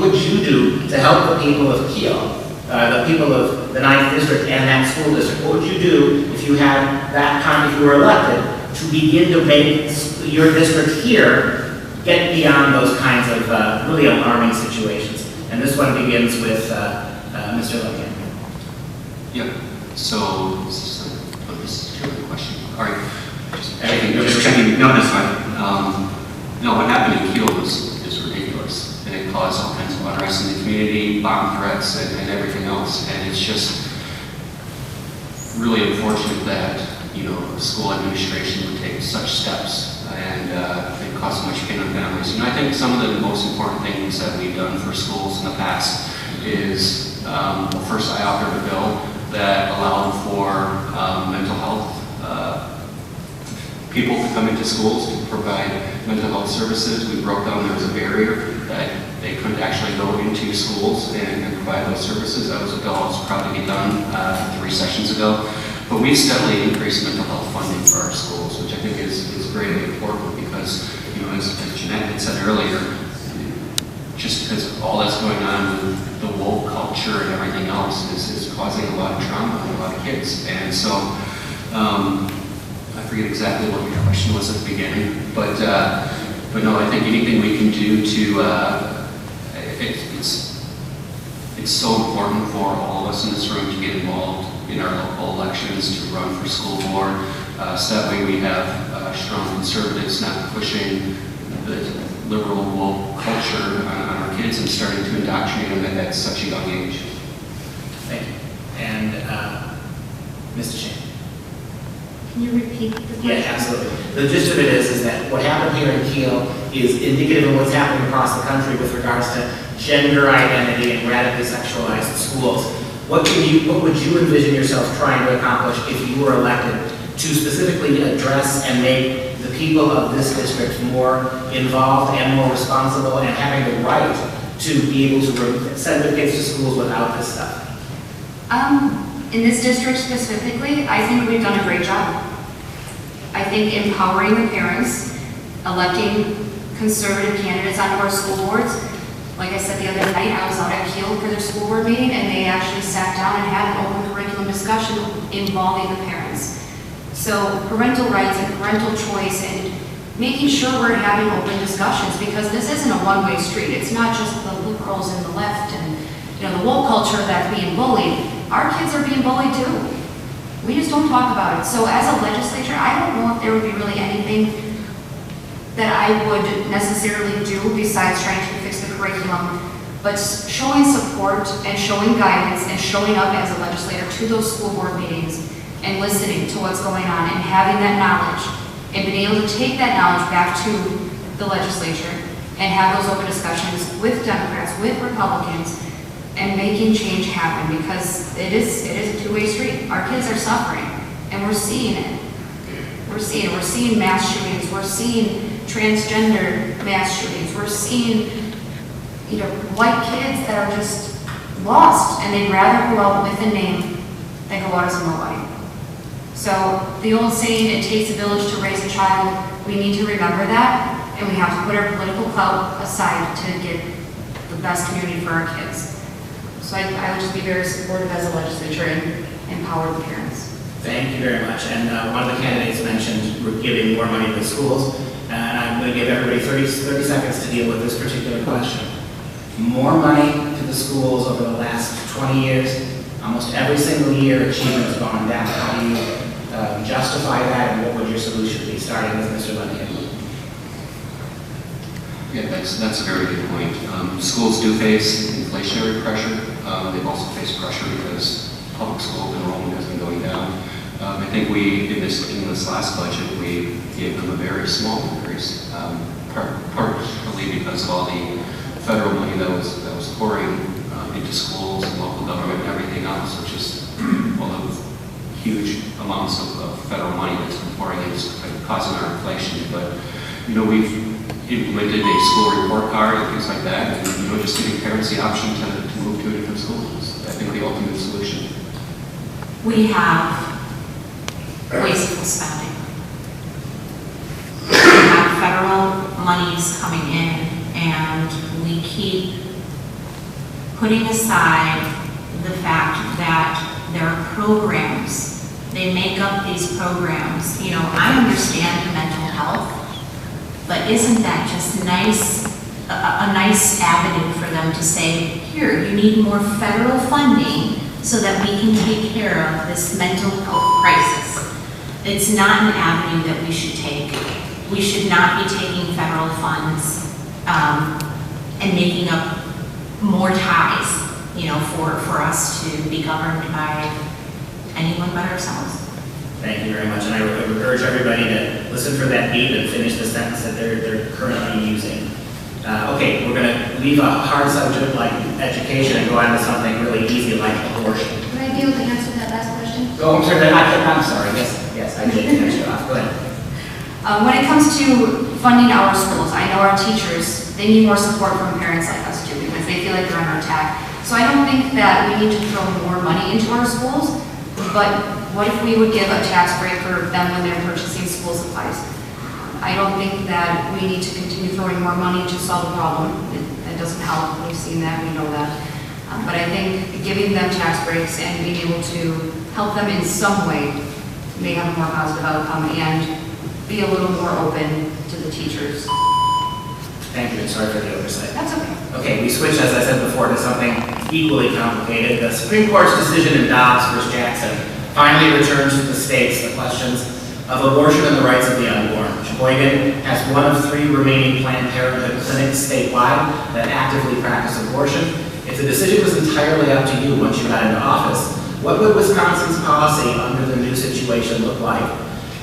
would you do to help the people of Kiel, the people of the 9th district and that school district? What would you do if you had that kind, if you were elected, to begin to make your district here get beyond those kinds of really alarming situations? And this one begins with Mr. Lincoln. Yep. So this is a good question. All right. Just checking. No, that's fine. No, what happened in Kiel is ridiculous, and it caused all kinds of unrest in the community, bomb threats, and everything else. And it's just really unfortunate that the school administration would take such steps and it caused so much pain on families. And I think some of the most important things that we've done for schools in the past is, first I authored a bill that allowed for mental health people to come into schools to provide mental health services. We broke down there was a barrier that they couldn't actually go into schools and provide those services. That was a bill I was proud to get done 3 sessions ago. But we've steadily increased mental health funding for our schools, which I think is greatly important because, as Jeanette had said earlier, just because of all that's going on with the woke culture and everything else is causing a lot of trauma in a lot of kids. And so, I forget exactly what your question was at the beginning, but no, I think anything we can do to, it's so important for all of us in this room to get involved in our local elections, to run for school board, so that way we have strong conservatives not pushing the liberal woke culture on our kids and starting to indoctrinate them at such a young age. Thank you. And Mr. Shane. Can you repeat the question? Yeah, absolutely. The gist of it is that what happened here in Kiel is indicative of what's happening across the country with regards to gender identity and radically sexualized schools. What would you envision yourself trying to accomplish if you were elected to specifically address and make the people of this district more involved and more responsible and having the right to be able to send their kids to schools without this stuff? In this district specifically, I think we've done a great job. I think empowering the parents, electing conservative candidates onto our school boards. Like I said the other night, I was out at Kiel for their school board meeting, and they actually sat down and had an open curriculum discussion involving the parents. So parental rights and parental choice and making sure we're having open discussions, because this isn't a one-way street. It's not just the liberals and the left and the woke culture that's being bullied. Our kids are being bullied too. We just don't talk about it. So as a legislature, I don't know if there would be really anything that I would necessarily do besides trying to fix the curriculum, but showing support and showing guidance and showing up as a legislator to those school board meetings and listening to what's going on and having that knowledge and being able to take that knowledge back to the legislature and have those open discussions with Democrats, with Republicans, and making change happen, because it is a two-way street. Our kids are suffering, and we're seeing it. We're seeing mass shootings. We're seeing transgender mass shootings. We're seeing, white kids that are just lost, and they'd rather go out with a name than go out as a nobody. So the old saying, it takes a village to raise a child, we need to remember that, and we have to put our political clout aside to get the best community for our kids. So I would just be very supportive as a legislature and empower the parents. Thank you very much. And one of the candidates mentioned we're giving more money to the schools, and I'm going to give everybody 30 seconds to deal with this particular question. More money to the schools over the last 20 years, almost every single year achievement has gone down. How do you justify that, and what would your solution be, starting with Mr. Lundy? Yeah, that's a very good point. Schools do face inflationary pressure. They've also faced pressure because public school enrollment has been going down. I think in this last budget, we gave them a very small increase, partly because of all the federal money that was pouring into schools and local government and everything else, which is all of huge amounts of federal money that's been pouring in, causing our inflation. But we've implemented a school report card and things like that, and just giving parents the option to move to a different school is, I think, the ultimate solution. We have wasteful spending. We have federal monies coming in, and we keep putting aside the fact that there are programs. They make up these programs. I understand mental health, but isn't that just a nice avenue for them to say, here, you need more federal funding so that we can take care of this mental health crisis? It's not an avenue that we should take. We should not be taking federal funds and making up more ties, for us to be governed by anyone but ourselves. Thank you very much, and I would encourage everybody to listen for that beat and finish the sentence that they're currently using. Okay, we're going to leave a hard subject like education and go on to something really easy like abortion. Would I be able to answer that last question? Oh, I'm sorry. Yes, I did catch you off. Go ahead. When it comes to funding our schools, I know our teachers, they need more support from parents like us too, because they feel like they're under attack. So I don't think that we need to throw more money into our schools, but what if we would give a tax break for them when they're purchasing school supplies? I don't think that we need to continue throwing more money to solve the problem. It doesn't help. We've seen that. We know that. But I think giving them tax breaks and being able to help them in some way may have a more positive outcome and be a little more open to the teachers. Thank you, and sorry for the oversight. That's okay. Okay, we switched, as I said before, to something equally complicated. The Supreme Court's decision in Dobbs v. Jackson finally returns to the states the questions of abortion and the rights of the unborn. Sheboygan has one of 3 remaining Planned Parenthood clinics statewide that actively practice abortion. If the decision was entirely up to you once you got into office, what would Wisconsin's policy under the new situation look like?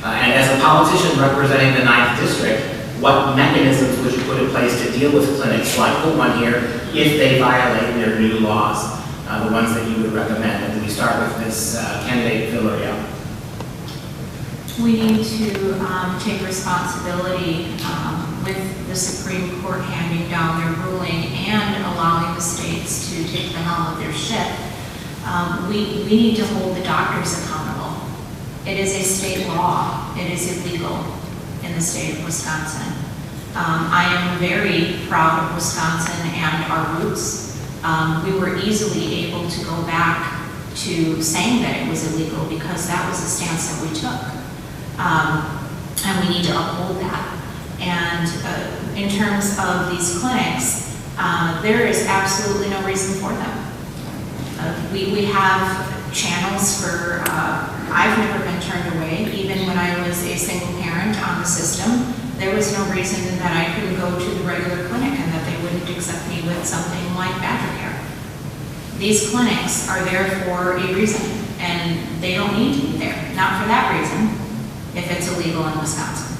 And as a politician representing the 9th District, what mechanisms would you put in place to deal with clinics like the one here if they violate their new laws, the ones that you would recommend? And we start with this candidate, Villarreal. We need to take responsibility with the Supreme Court handing down their ruling and allowing the states to take the helm of their ship. We need to hold the doctors accountable. It is a state law. It is illegal in the state of Wisconsin. I am very proud of Wisconsin and our roots. We were easily able to go back to saying that it was illegal because that was the stance that we took. And we need to uphold that. And in terms of these clinics, there is absolutely no reason for them. We have channels for, I've never been turned away, even when I was a single parent on the system. There was no reason that I couldn't go to the regular clinic and that they wouldn't accept me with something like Badger Care. These clinics are there for a reason, and they don't need to be there. Not for that reason, if it's illegal in Wisconsin.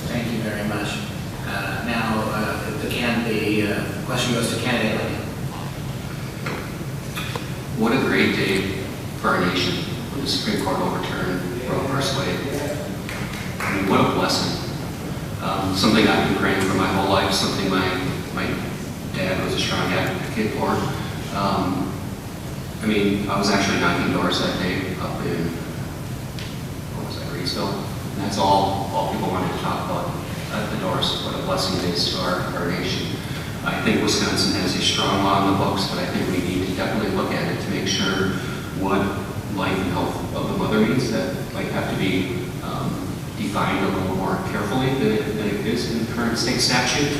Thank you very much. Now, the question goes to candidate Lincoln. What a great day for our nation when the Supreme Court overturned Roe v. Wade. I mean, what a blessing. Something I've been praying for my whole life, something my dad was a strong advocate for. I mean, I was actually knocking doors that day up in, Reedsville. And that's all people wanted to talk about at the doors, what a blessing it is to our nation. I think Wisconsin has a strong law in the books, but I think we need to definitely look at it to make sure what life and health of the mother means, that might have to be defined a little more carefully than it is in the current state statute.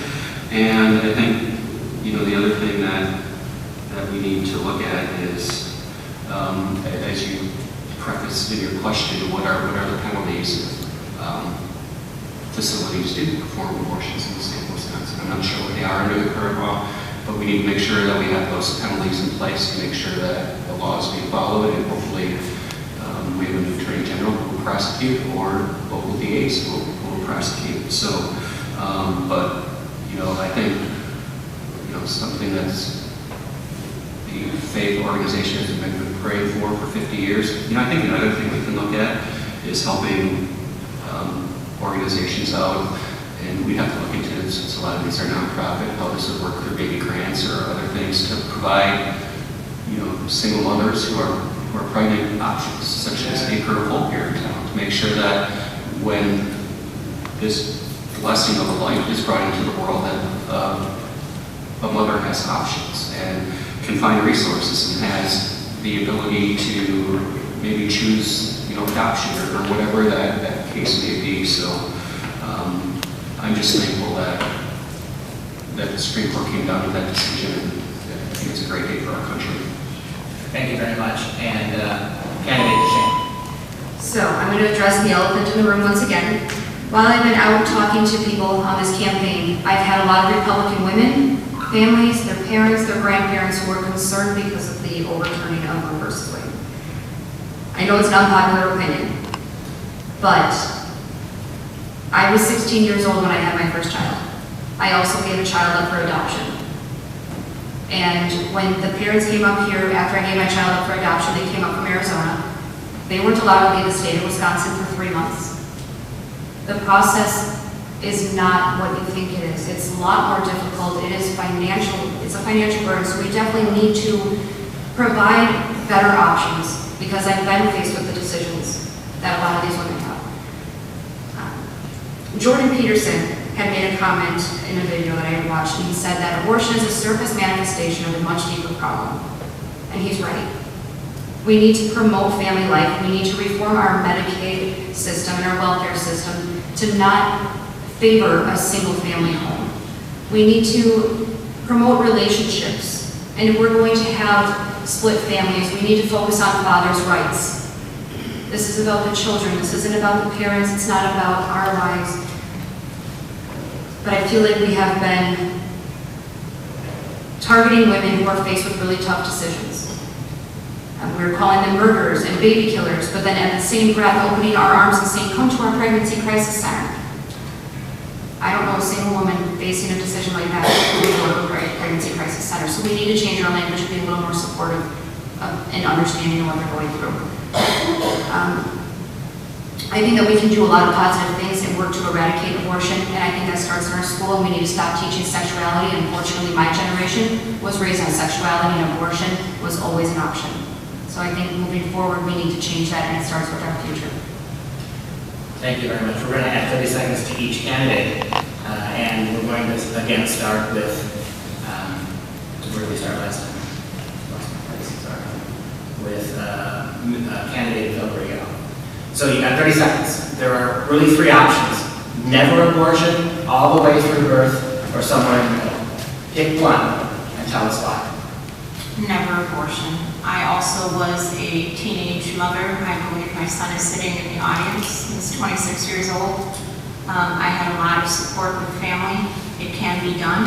And I think, the other thing that we need to look at is, as you prefaced in your question, what are the penalties facilities do perform abortions in the state of Wisconsin? I'm not sure what they are under the current law, but we need to make sure that we have those penalties in place to make sure that the law is being followed, and hopefully we have a new attorney general who will prosecute, or local DAs who will prosecute. So, but I think something that's the faith organization has been praying for 50 years. I think another thing we can look at is helping organizations out, and we have to look into it since a lot of these are nonprofit, how this would work through baby grants or other things to provide, single mothers who are pregnant options, such as Acre of Hope here in town, to make sure that when this blessing of a life is brought into the world, that a mother has options and can find resources and has the ability to maybe choose, adoption or whatever that case may be. So I'm just thankful that the Supreme Court came down to that decision, and I think it's a great day for our country. Thank you very much. And candidate DeShane. So I'm going to address the elephant in the room once again. While I've been out talking to people on this campaign, I've had a lot of Republican women, families, their parents, their grandparents who are concerned because of the overturning of Roe v. Wade. I know it's an unpopular opinion, but I was 16 years old when I had my first child. I also gave a child up for adoption. And when the parents came up here after I gave my child up for adoption, they came up from Arizona. They weren't allowed to leave the state of Wisconsin for 3 months. The process is not what you think it is. It's a lot more difficult. It's a financial burden, so we definitely need to provide better options, because I've been faced with the decisions that a lot of these women have. Jordan Peterson had made a comment in a video that I had watched, and he said that abortion is a surface manifestation of a much deeper problem. And he's right. We need to promote family life. We need to reform our Medicaid system and our welfare system to not favor a single family home. We need to promote relationships. And if we're going to have split families, we need to focus on fathers' rights. This is about the children. This isn't about the parents. It's not about our lives. But I feel like we have been targeting women who are faced with really tough decisions. We're calling them murderers and baby killers, but then at the same breath opening our arms and saying, come to our pregnancy crisis center. I don't know a single woman facing a decision like that who would go to a pregnancy crisis center. So we need to change our language to be a little more supportive and understanding what they're going through. I think that we can do a lot of positive things and work to eradicate abortion, and I think that starts in our school, and we need to stop teaching sexuality. Unfortunately, my generation was raised on sexuality, and abortion was always an option. So I think moving forward, we need to change that, and it starts with our future. Thank you very much. We're going to add 30 seconds to each candidate, and we're going to again start with, where did we start last time? With candidate Phil Brigo. So you got 30 seconds. There are really three options: never abortion, all the way through birth, or somewhere in the middle. Pick one and tell us why. Never abortion. I also was a teenage mother. I believe my son is sitting in the audience. He's 26 years old. I had a lot of support with family. It can be done.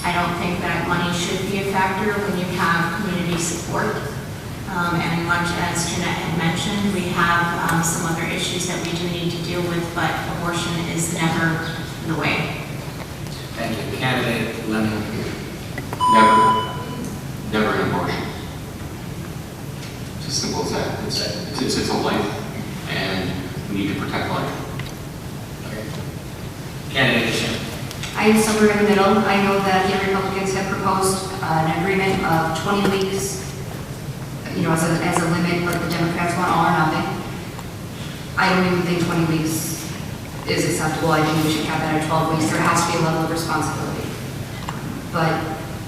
I don't think that money should be a factor when you have community support. And much as Jeanette had mentioned, we have some other issues that we do need to deal with, but abortion is never the way. Thank you. Candidate Lemon. Never an abortion. It's as simple as that. It's a life, and we need to protect life. Okay. Candidate Shin. I am somewhere in the middle. I know that the Republicans have proposed an agreement of 20 weeks, as a limit, but the Democrats want all or nothing. I don't even think 20 weeks is acceptable. I think we should cap that at 12 weeks. There has to be a level of responsibility. But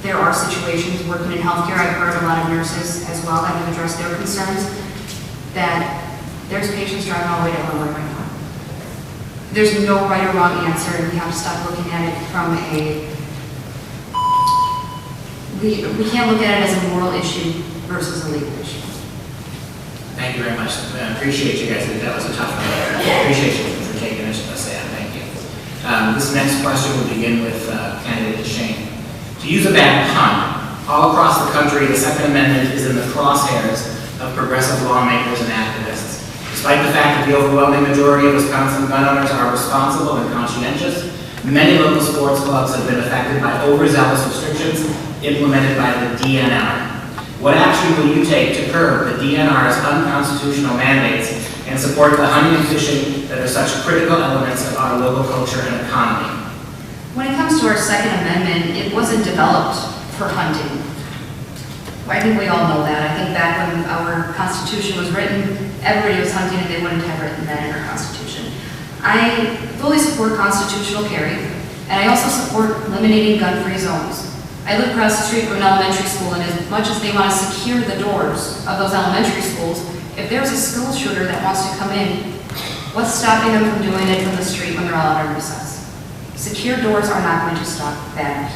there are situations working in healthcare. I've heard a lot of nurses as well that have addressed their concerns that there's patients driving all the way to Illinois right now. There's no right or wrong answer, and we have to stop looking at it from we can't look at it as a moral issue versus a legal issue. Thank you very much. I appreciate you guys. That was a tough one. I appreciate you for taking a stand. Thank you. This next question will begin with candidate Shane. To use a bad pun, all across the country, the Second Amendment is in the crosshairs of progressive lawmakers and activists. Despite the fact that the overwhelming majority of Wisconsin gun owners are responsible and conscientious, many local sports clubs have been affected by overzealous restrictions implemented by the DNR. What action will you take to curb the DNR's unconstitutional mandates and support the hunting and fishing that are such critical elements of our local culture and economy? When it comes to our Second Amendment, it wasn't developed for hunting. I think we all know that. I think back when our Constitution was written, everybody was hunting and they wouldn't have written that in our Constitution. I fully support constitutional carry, and I also support eliminating gun-free zones. I live across the street from an elementary school, and as much as they want to secure the doors of those elementary schools, if there's a school shooter that wants to come in, what's stopping them from doing it from the street when they're all out on recess? Secure doors are not going to stop that.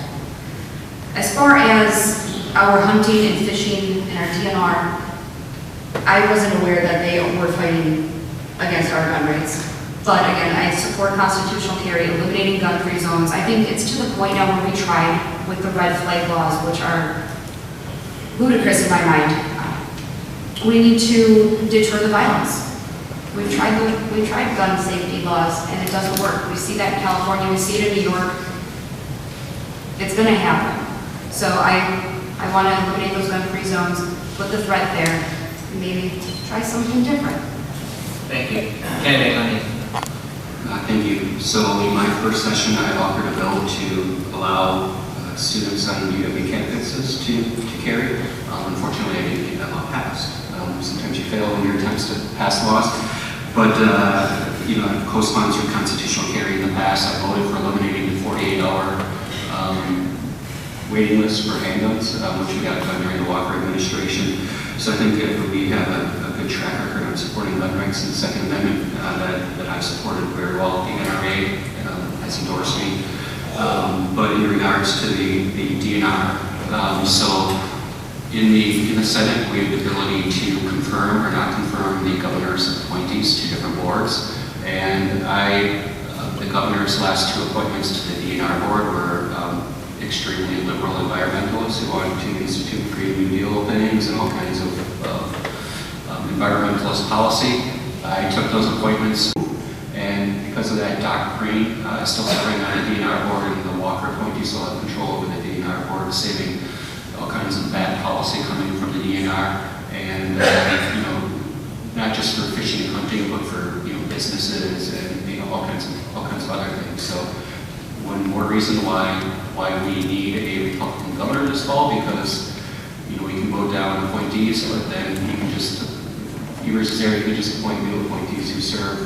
As far as our hunting and fishing and our DNR, I wasn't aware that they were fighting against our gun rights. But again, I support constitutional carry, eliminating gun-free zones. I think it's to the point now where we tried with the red flag laws, which are ludicrous in my mind. We need to deter the violence. We've tried gun safety laws, and it doesn't work. We see that in California, we see it in New York. It's going to happen. So I want to eliminate those gun-free zones, put the threat there, and maybe try something different. Thank you. Candidate Honey. Thank you. So in my first session, I offered a bill to allow students on UW campuses to carry. Unfortunately, I didn't get that law passed. Sometimes you fail in your attempts to pass laws. But, I've co-sponsored constitutional carry in the past. I voted for eliminating the 48-hour waiting list for handguns, which we got done during the Walker administration. So I think if we have a good track record on supporting gun rights and the Second Amendment that I've supported very well. The NRA has endorsed me. But in regards to the DNR, so in the Senate, we have the ability to confirm or not confirm the governor's appointees to different boards. And the governor's last two appointments to the DNR board were extremely liberal environmentalists who wanted to institute Green New Deal things and all kinds of environmentalist policy. I took those appointments, and because of that, Dr. Crane is still serving on the DNR board, and the Walker appointee still have control over the DNR board, saving all kinds of bad policy coming from the DNR, and you know, not just for fishing and hunting, but for businesses and all kinds of other things. So one more reason why we need a Republican governor this fall, because we can vote down appointees, but then you can just you can just appoint new appointees who serve.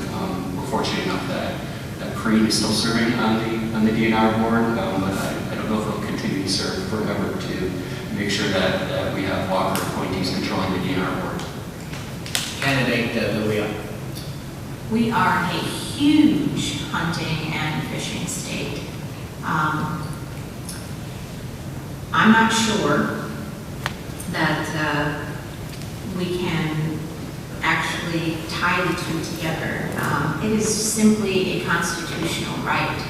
We're fortunate enough that Crane is still serving on the DNR board, but I don't know if he'll continue to serve forever to make sure that we have Walker appointees controlling the DNR board. Candidate Lilia. We are a huge hunting and fishing state. I'm not sure that we can actually tie the two together. It is simply a constitutional right,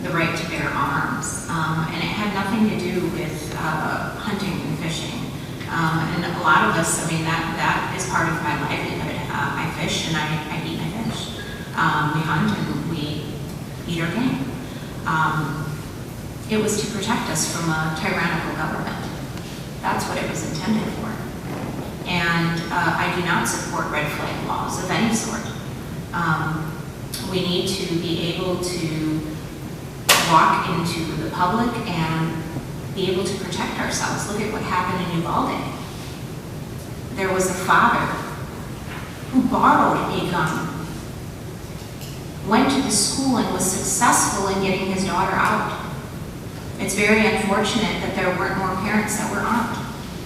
the right to bear arms, and it had nothing to do with hunting and fishing. And a lot of us, I mean, that is part of my livelihood. I fish and I eat my fish. We hunt and we eat our game. It was to protect us from a tyrannical government. That's what it was intended for. And I do not support red flag laws of any sort. We need to be able to walk into the public and be able to protect ourselves. Look at what happened in Uvalde. There was a father who borrowed a gun, went to the school and was successful in getting his daughter out. It's very unfortunate that there weren't more parents that were armed,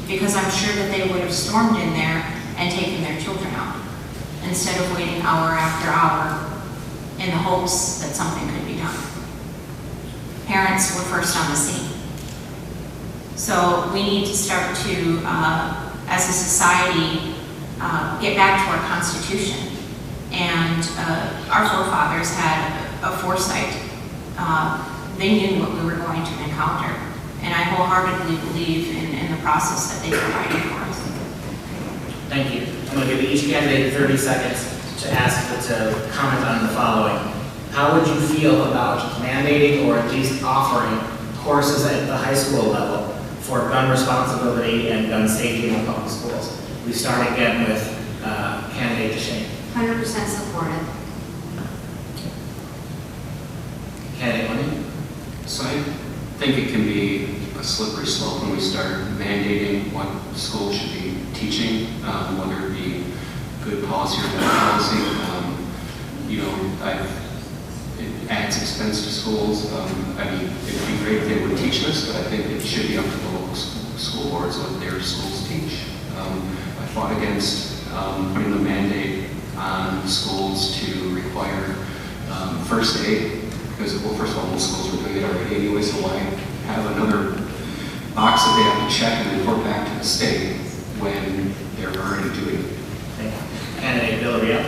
because I'm sure that they would have stormed in there and taken their children out, instead of waiting hour after hour in the hopes that something could be done. Parents were first on the scene. So we need to start to, as a society, get back to our Constitution. And our forefathers had a foresight. They knew what we were going to encounter. And I wholeheartedly believe in the process that they provided for us. Thank you. I'm going to give each candidate 30 seconds to comment on the following. How would you feel about mandating or at least offering courses at the high school level for gun responsibility and gun safety in the public schools? We start again with candidate DeShane. 100% supported. Candidate Money? So I think it can be a slippery slope when we start mandating what schools should be teaching, whether it be good policy or bad policy. It adds expense to schools. I mean, it would be great if they would teach this, but I think it should be up to the local school boards what their schools teach. I fought against putting the mandate on schools to require first aid, because, well, first of all, most schools were doing it already anyway, so why have another box that they have to check and report back to the state when they're already doing it? Thank you. Candidate Villarreal.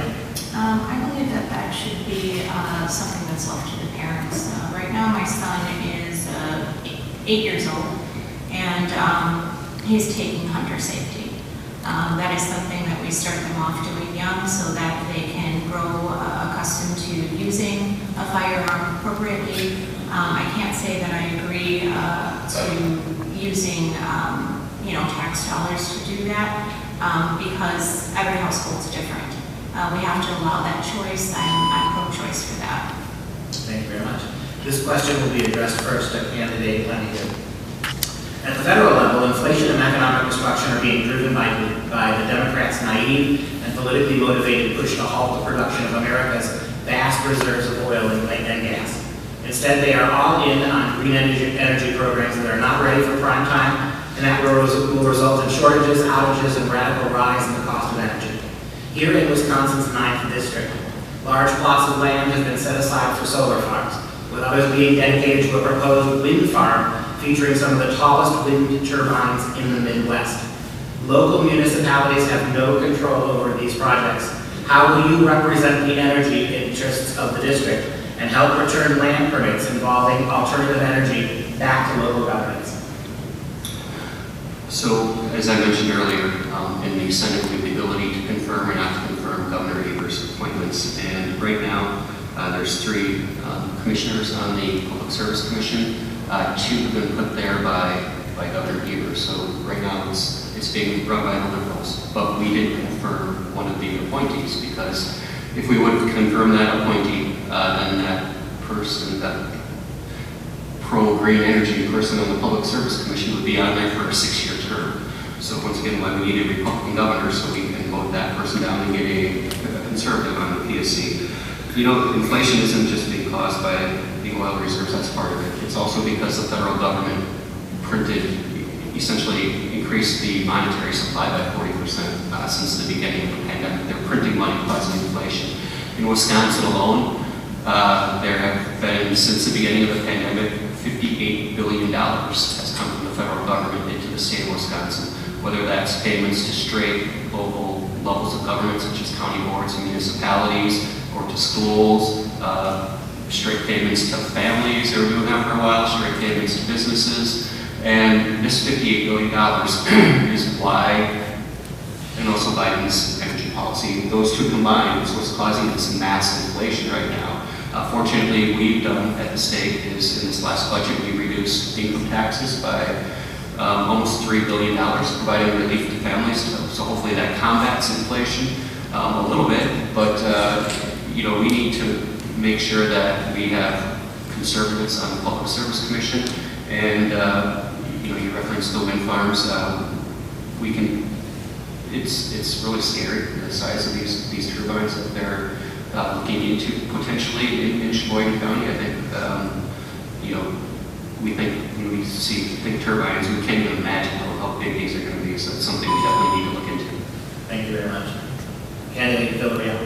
I believe that should be something that's left to the parents. Right now, my son is 8 years old, and he's taking hunter safety. That is something that we start them off doing young so that they can grow accustomed to using a firearm appropriately. I can't say that I agree to using tax dollars to do that because every household is different. We have to allow that choice. I'm pro-choice for that. Thank you very much. This question will be addressed first to candidate Lenny Good. At the federal level, inflation and economic destruction are being driven by the Democrats' naive and politically motivated push to halt the production of America's vast reserves of oil and gas. Instead, they are all in on green energy programs that are not ready for prime time, and that will result in shortages, outages, and radical rise in the cost of energy. Here in Wisconsin's 9th district, large plots of land have been set aside for solar farms, with others being dedicated to a proposed wind farm featuring some of the tallest wind turbines in the Midwest. Local municipalities have no control over these projects. How will you represent the energy interests of the district and help return land permits involving alternative energy back to local governments. So, as I mentioned earlier, in the Senate, we have the ability to confirm or not to confirm Governor Evers' appointments. And right now, there's 3 commissioners on the Public Service Commission. 2 have been put there by Governor Evers. So right now, it's being run by the Liberals. But we did confirm one of the appointees, because if we would have confirmed that appointee, then that person, that pro-green energy person on the Public Service Commission would be on there for a 6-year term. So once again, why we need a Republican governor, so we can vote that person down and get a conservative on the PSC. You know, inflation isn't just being caused by the oil reserves, that's part of it. It's also because the federal government essentially increased the monetary supply by 40% since the beginning of the pandemic. They're printing money, causing inflation. In Wisconsin alone, there have been, since the beginning of the pandemic, $58 billion has come from the federal government into the state of Wisconsin, whether that's payments to straight local levels of government, such as county boards and municipalities, or to schools, straight payments to families, they were doing that for a while, straight payments to businesses, and this $58 billion is why, and also Biden's energy policy, those 2 combined is what's causing this mass inflation right now. Fortunately, we've done at the state is in this last budget, we reduced income taxes by almost $3 billion, providing relief to families. So hopefully that combats inflation a little bit. But you know, we need to make sure that we have conservatives on the Public Service Commission. And you know, you referenced the wind farms. We can. It's really scary the size of these turbines that they're looking into potentially in Sheboygan County. I think, you know, we think when we see big turbines, we can't even imagine how big these are going to be. So it's something we definitely need to look into. Thank you very much. Candidate Villarreal.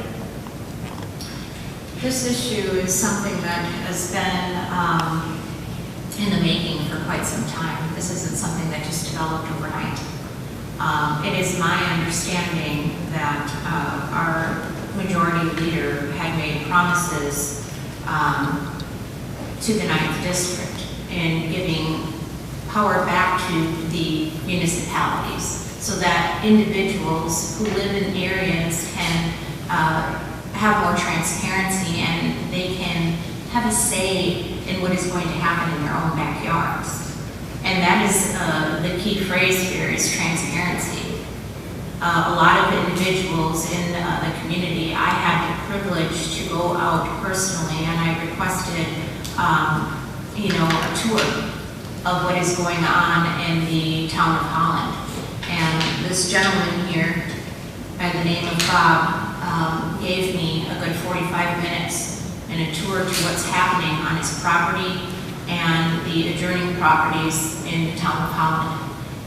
This issue is something that has been in the making for quite some time. This isn't something that just developed overnight. It is my understanding that our majority leader had made promises to the 9th District in giving power back to the municipalities so that individuals who live in areas can have more transparency and they can have a say in what is going to happen in their own backyards. And that is the key phrase here is transparency. A lot of individuals in the community, I had the privilege to go out personally and I requested, you know, a tour of what is going on in the town of Holland. And this gentleman here, by the name of Bob, gave me a good 45 minutes and a tour to what's happening on his property and the adjoining properties in the town of Holland.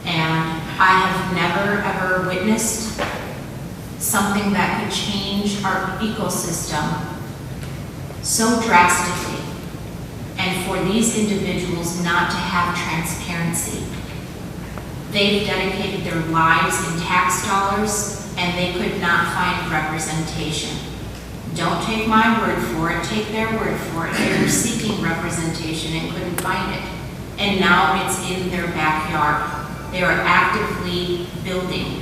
And I have never ever witnessed something that could change our ecosystem so drastically, and for these individuals not to have transparency. They've dedicated their lives in tax dollars and they could not find representation. Don't take my word for it, take their word for it. They were seeking representation and couldn't find it. And now it's in their backyard. They are actively building.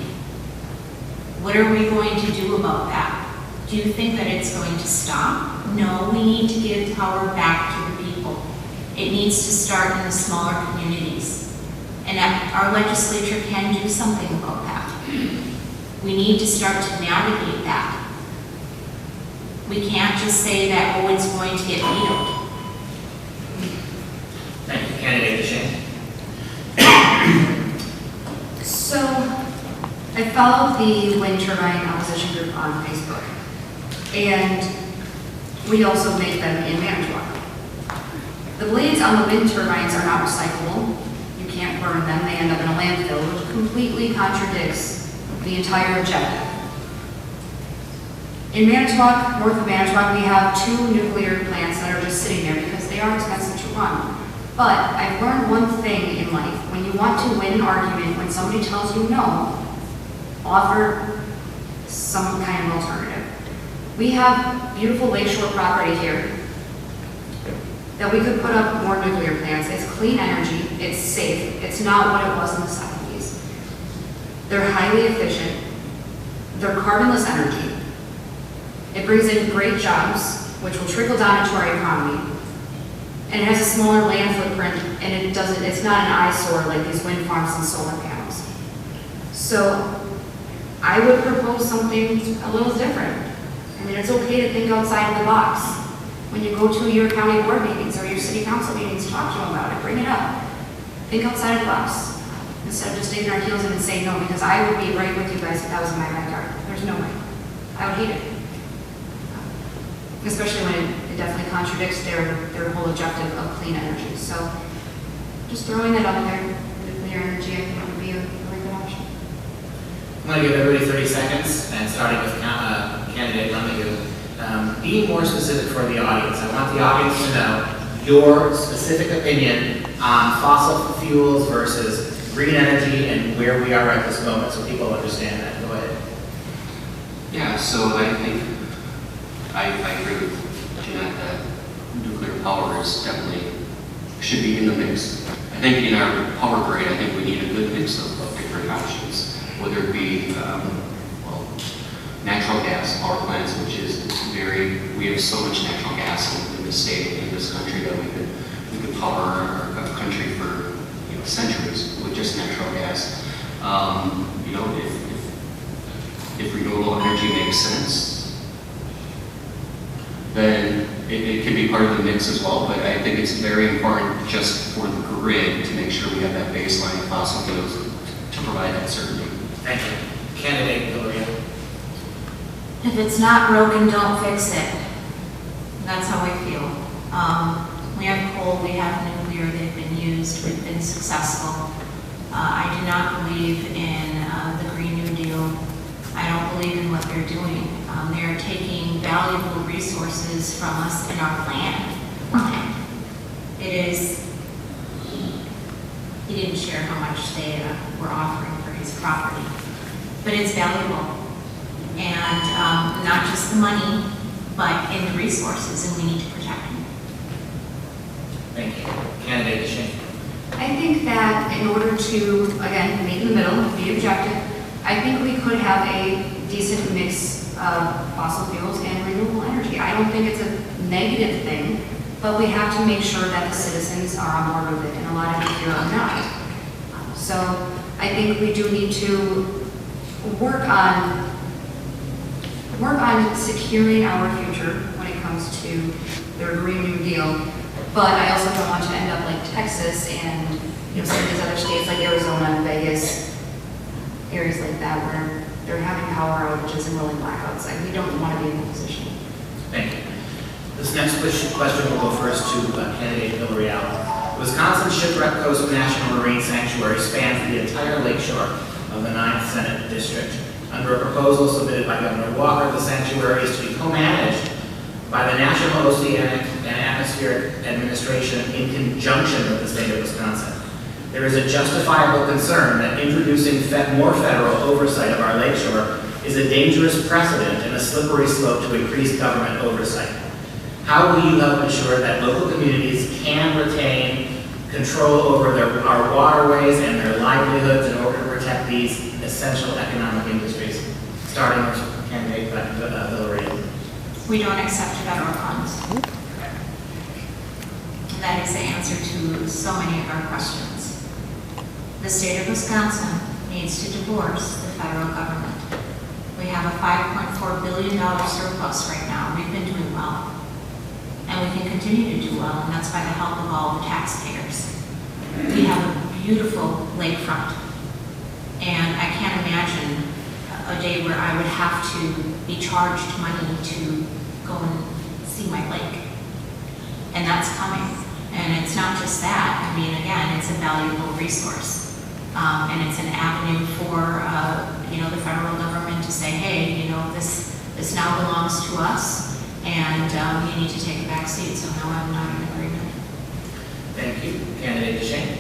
What are we going to do about that? Do you think that it's going to stop? No, we need to give power back to the people. It needs to start in the smaller communities. And our legislature can do something about that. We need to start to navigate that. We can't just say that, oh, it's going to get vetoed. Thank you, Candidate DeShane. So, I followed the wind turbine opposition group on Facebook, and we also make them in Manitowoc. The blades on the wind turbines are not recyclable. You can't burn them, they end up in a landfill, which completely contradicts the entire objective. In Manitowoc, north of Manitowoc, we have 2 nuclear plants that are just sitting there because they are expensive to run. But I've learned one thing in life. When you want to win an argument, when somebody tells you no, offer some kind of alternative. We have beautiful lakeshore property here that we could put up more nuclear plants. It's clean energy, it's safe, it's not what it was in the 70s. They're highly efficient, they're carbonless energy. It brings in great jobs, which will trickle down into our economy. And it has a smaller land footprint, and it's not an eyesore like these wind farms and solar panels. So I would propose something a little different. I mean, it's okay to think outside of the box. When you go to your county board meetings or your city council meetings, talk to them about it, bring it up. Think outside of the box, instead of just digging our heels in and saying no, because I would be right with you guys if that was in my backyard. There's no way. I would hate it. Especially when it definitely contradicts their whole objective of clean energy. So just throwing that out there, nuclear energy, I think would be a really good option. I'm going to give everybody 30 seconds, and starting with candidate Lemieux. Be more specific for the audience. I want the audience to know your specific opinion on fossil fuels versus green energy and where we are at this moment, so people understand that. Go ahead. Yeah, so I think I agree with Jeanette that nuclear power is definitely should be in the mix. I think in our power grid, I think we need a good mix of different options, whether it be natural gas power plants, which is we have so much natural gas in the state, in this country, that we could power our country for centuries with just natural gas. If renewable energy makes sense, then it can be part of the mix as well, but I think it's very important just for the grid to make sure we have that baseline of fossil fuels to provide that certainty. Thank you. Candidate Gloria. If it's not broken, don't fix it. That's how I feel. We have coal, we have nuclear, they've been used, we've been successful. I do not believe in the Green New Deal. I don't believe in what they're doing. They're taking valuable resources from us in our land. He didn't share how much they were offering for his property, but it's valuable. And not just the money, but in the resources, and we need to protect them. Thank you. Candidate Shane. I think that in order to, again, meet in the middle, be objective, I think we could have a decent mix of fossil fuels and renewable energy. I don't think it's a negative thing, but we have to make sure that the citizens are on board with it, and a lot of you here are not. So I think we do need to work on securing our future when it comes to their Green New Deal. But I also don't want to end up like Texas and some of these other states like Arizona and Vegas, areas like that where they're having power outages and rolling blackouts. We don't want to be in that position. Thank you. This next question will go first to candidate Villarreal. Wisconsin Shipwreck Coast National Marine Sanctuary spans the entire lakeshore of the 9th Senate District. Under a proposal submitted by Governor Walker, the sanctuary is to be co-managed by the National Oceanic and Atmospheric Administration in conjunction with the state of Wisconsin. There is a justifiable concern that introducing more federal oversight of our lakeshore is a dangerous precedent and a slippery slope to increased government oversight. How will you help ensure that local communities can retain control over our waterways and their livelihoods in order to protect these essential economic industries? Starting with candidate Villarreal. We don't accept federal funds. And that is the answer to so many of our questions. The state of Wisconsin needs to divorce the federal government. We have a $5.4 billion surplus right now. We've been doing well. And we can continue to do well, and that's by the help of all the taxpayers. We have a beautiful lakefront. And I can't imagine a day where I would have to be charged money to go and see my lake. And that's coming. And it's not just that. I mean, again, it's a valuable resource. And it's an avenue for, the federal government to say, hey, this now belongs to us, and you need to take a back seat. So no, I'm not in agreement. Thank you. Candidate DeShane.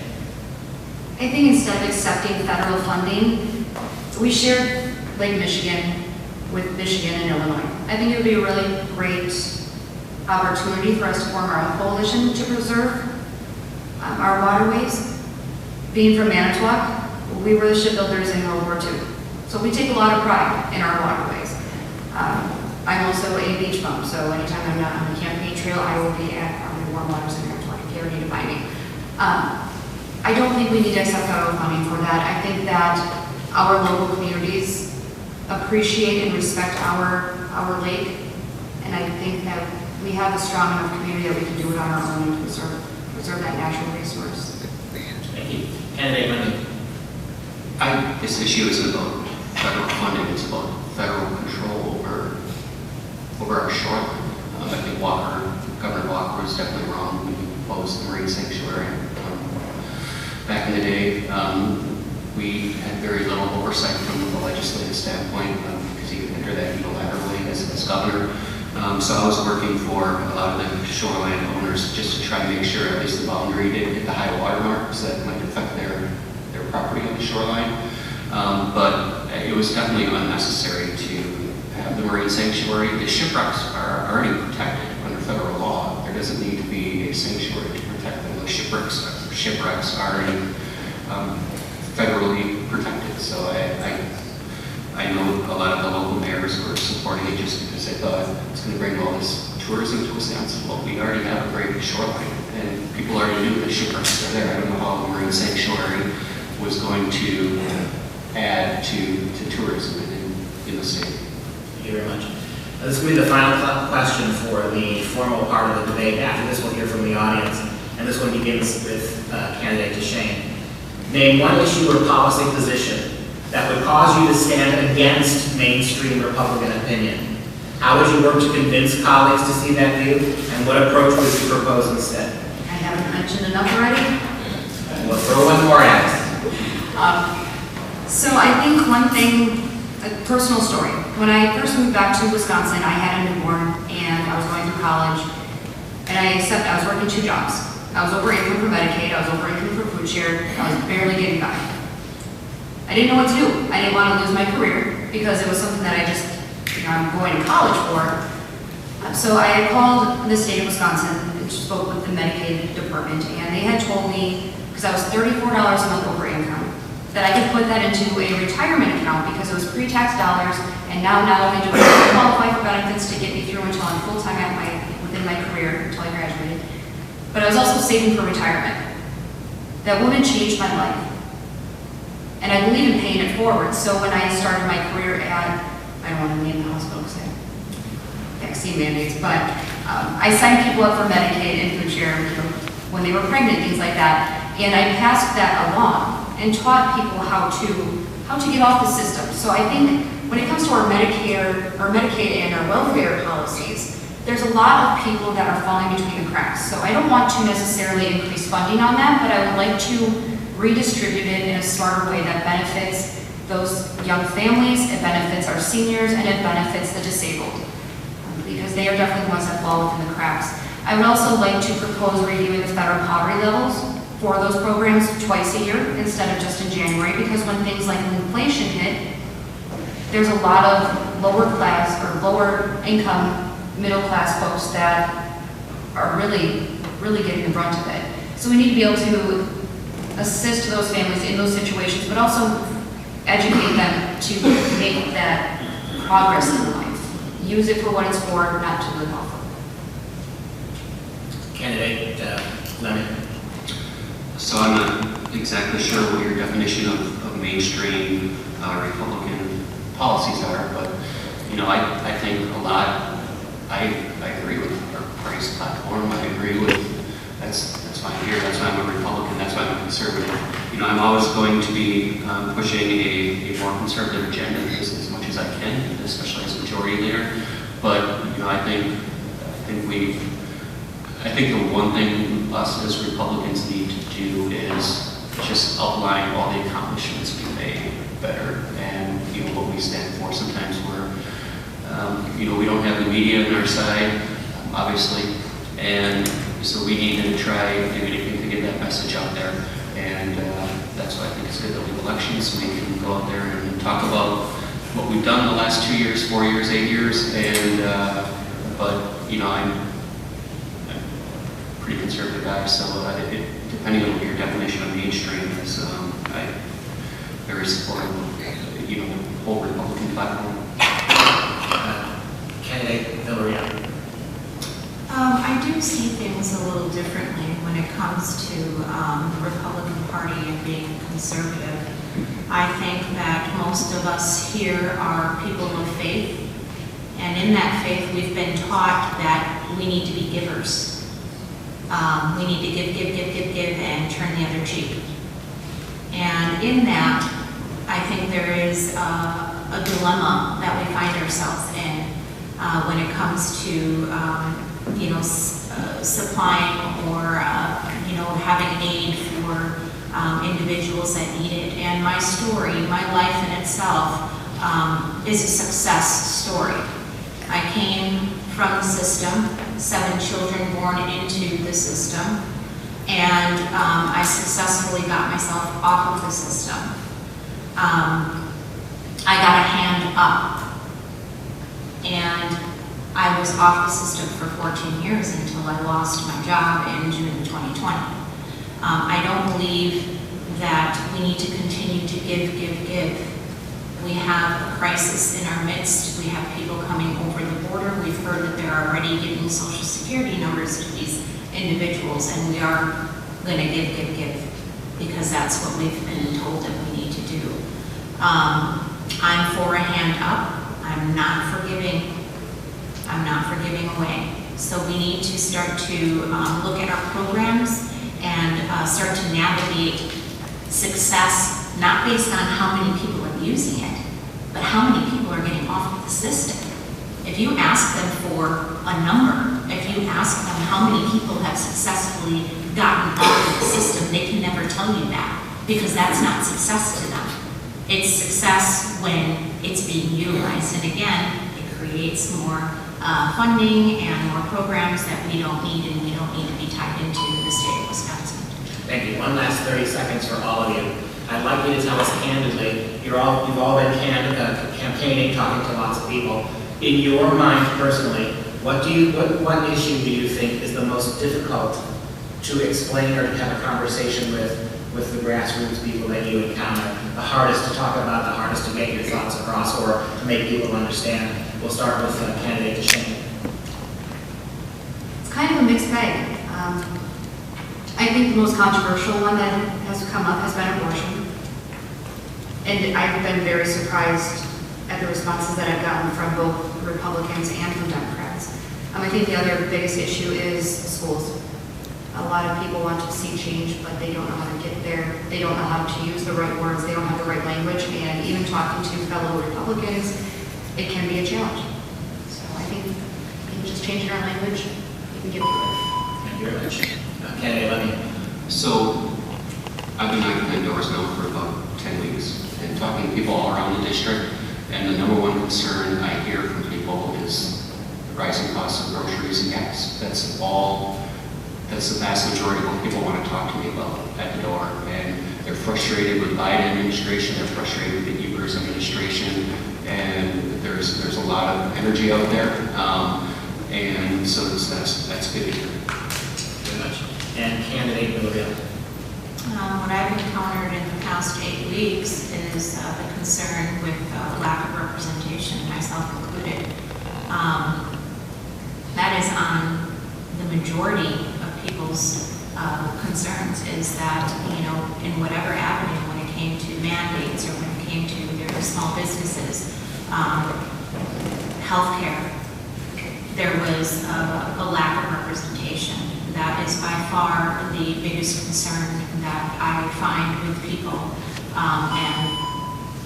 I think instead of accepting federal funding, we share Lake Michigan with Michigan and Illinois. I think it would be a really great opportunity for us to form our own coalition to preserve our waterways. Being from Manitowoc, we were the shipbuilders in World War II. So we take a lot of pride in our waterways. I'm also a beach bum, so anytime I'm not on the campaign trail, I will be at the warm waters in Manitowoc if you ever need to find me. I don't think we need to accept federal funding for that. I think that our local communities appreciate and respect our lake, and I think that we have a strong enough community that we can do it on our own and preserve that natural resource. Thank you. Candidate Monday. This issue isn't about federal funding, it's about federal control over our shoreline. I think Governor Walker was definitely wrong when he opposed the marine sanctuary. Back in the day, we had very little oversight from the legislative standpoint because he could enter that unilaterally as governor. So I was working for a lot of the shoreline owners just to try to make sure at least the boundary didn't hit the high water mark, because that might affect their property on the shoreline. But it was definitely unnecessary to have the marine sanctuary. The shipwrecks are already protected under federal law. There doesn't need to be a sanctuary to protect them. The shipwrecks are already federally protected. So I know a lot of the local mayors were supporting it just because they thought it's going to bring all this tourism to Wisconsin. Well, we already have a great shoreline, and people already knew the shipwrecks are there. I don't know how the marine sanctuary was going to add to tourism in the state. Thank you very much. This will be the final question for the formal part of the debate. After this, we'll hear from the audience, and this one begins with candidate DeShane. Name one issue or policy position that would cause you to stand against mainstream Republican opinion. How would you work to convince colleagues to see that view, and what approach would you propose instead? I haven't mentioned enough already. We'll throw one more at us. So I think one thing, a personal story. When I first moved back to Wisconsin, I had a newborn and I was going through college, and I was working 2 jobs. I was over income for Medicaid, I was over income for food share, I was barely getting by. I didn't know what to do. I didn't want to lose my career because it was something that I'm going to college for. So I called the state of Wisconsin and spoke with the Medicaid department, and they had told me, because I was $34 a month over income, that I could put that into a retirement account because it was pre-tax dollars, and now not only do I qualify for benefits to get me through until I'm full-time within my career, until I graduated, but I was also saving for retirement. That woman changed my life. And I believe in paying it forward. So when I started my career at, I don't want to name the hospital because I have vaccine mandates, but I signed people up for Medicaid and food share when they were pregnant, things like that. And I passed that along and taught people how to get off the system. So I think when it comes to our Medicare, our Medicaid and our welfare policies, there's a lot of people that are falling between the cracks. So I don't want to necessarily increase funding on that, but I would like to redistribute it in a smarter way that benefits those young families, it benefits our seniors, and it benefits the disabled, because they are definitely the ones that fall within the cracks. I would also like to propose reviewing the federal poverty levels for those programs twice a year instead of just in January, because when things like inflation hit, there's a lot of lower class or lower income middle class folks that are really getting the brunt of it. So we need to be able to assist those families in those situations, but also educate them to make that progress in life. Use it for what it's for, not to live off of. Candidate Lemon. So I'm not exactly sure what your definition of mainstream Republican policies are, but I think a lot. I agree with our party's platform. I agree with that's why I'm here. That's why I'm a Republican. That's why I'm a conservative. I'm always going to be pushing a more conservative agenda as much as I can, especially as majority leader. But I think the one thing us as Republicans need to do is just outline all the accomplishments we made better and what we stand for. Sometimes we don't have the media on our side, obviously, and so we need to try and do anything to get that message out there. And that's why I think it's good that we have elections, so we can go out there and talk about what we've done the last 2 years, 4 years, 8 years. And but pretty conservative guy, so depending on what your definition of mainstream is, I'm very supportive of, the whole Republican platform. Candidate Villarreal. I do see things a little differently when it comes to the Republican Party and being conservative. I think that most of us here are people of faith, and in that faith we've been taught that we need to be givers. We need to give, and turn the other cheek. And in that, I think there is a dilemma that we find ourselves in when it comes to supplying or having aid for individuals that need it. And my story, my life in itself, is a success story. I came from the system, 7 children born into the system, and I successfully got myself off of the system. I got a hand up, and I was off the system for 14 years until I lost my job in June 2020. I don't believe that we need to continue to give. We have a crisis in our midst. We have people coming over the border. We've heard that they're already giving Social Security numbers to these individuals, and we are going to give, because that's what we've been told that we need to do. I'm for a hand up. I'm not for giving. I'm not for giving away. So we need to start to look at our programs and start to navigate success, not based on how many people are using it, but how many people are getting off of the system. If you ask them for a number, if you ask them how many people have successfully gotten off of the system, they can never tell you that, because that's not success to them. It's success when it's being utilized. And again, it creates more funding and more programs that we don't need, and we don't need to be tied into the state of Wisconsin. Thank you. One last 30 seconds for all of you. I'd like you to tell us candidly, you've all been campaigning, talking to lots of people. In your mind personally, what one issue do you think is the most difficult to explain or to have a conversation with the grassroots people that you encounter? The hardest to talk about, the hardest to get your thoughts across, or to make people understand? We'll start with candidate DeShane. It's kind of a mixed bag. I think the most controversial one that has come up has been abortion. And I've been very surprised at the responses that I've gotten from both Republicans and from Democrats. I think the other biggest issue is schools. A lot of people want to see change, but they don't know how to get there. They don't know how to use the right words. They don't have the right language. And even talking to fellow Republicans, it can be a challenge. So I think just changing our language, we can get through it. Thank you very much. Candidate Levy. So, I've been knocking on doors now for about 10 weeks and talking to people all around the district, and the number one concern I hear from people is the rising costs of groceries and gas. That's the vast majority of what people want to talk to me about at the door. And they're frustrated with Biden administration, they're frustrated with the Evers administration, and there's a lot of energy out there. And so that's good to hear. Very much. And candidate Villarreal. What I've encountered in the past 8 weeks is the concern with lack of representation, myself included. That is on the majority of people's concerns, is that, in whatever avenue, when it came to mandates or when it came to very small businesses, healthcare, there was a lack of representation. That is by far the biggest concern that I find with people, and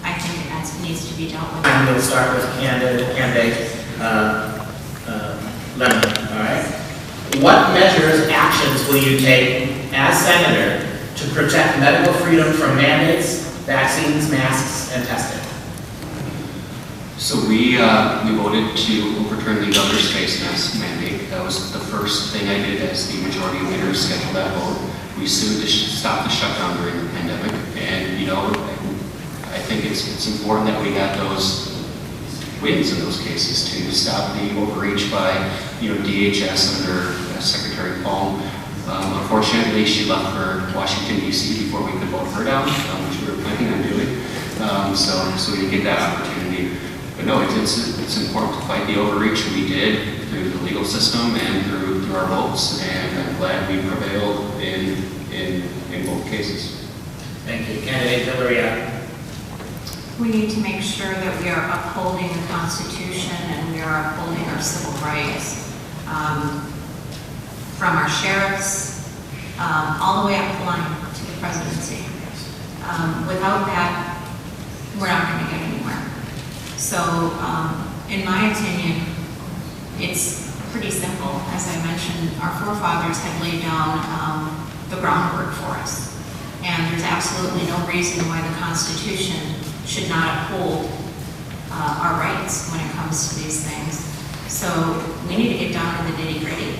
I think that needs to be dealt with. And we'll start with candidate Lemon. All right. What measures, actions will you take as senator to protect medical freedom from mandates, vaccines, masks, and testing? So we voted to overturn the governor's face mask mandate. That was the first thing I did as the majority leader to schedule that vote. We sued to stop the shutdown during the pandemic, and I think it's important that we got those wins in those cases to stop the overreach by DHS under Secretary Paul. Unfortunately, she left for Washington, D.C. before we could vote her down, which we were planning on doing. So we didn't get that opportunity. But no, it's important to fight the overreach. We did through the legal system and through our votes, and I'm glad we prevailed in both cases. Thank you. Candidate Villarreal. We need to make sure that we are upholding the Constitution and we are upholding our civil rights. From our sheriffs, all the way up the line to the presidency. Without that, we're not going to get anywhere. So, in my opinion, it's pretty simple. As I mentioned, our forefathers have laid down the groundwork for us. And there's absolutely no reason why the Constitution should not uphold our rights when it comes to these things. So we need to get down to the nitty-gritty.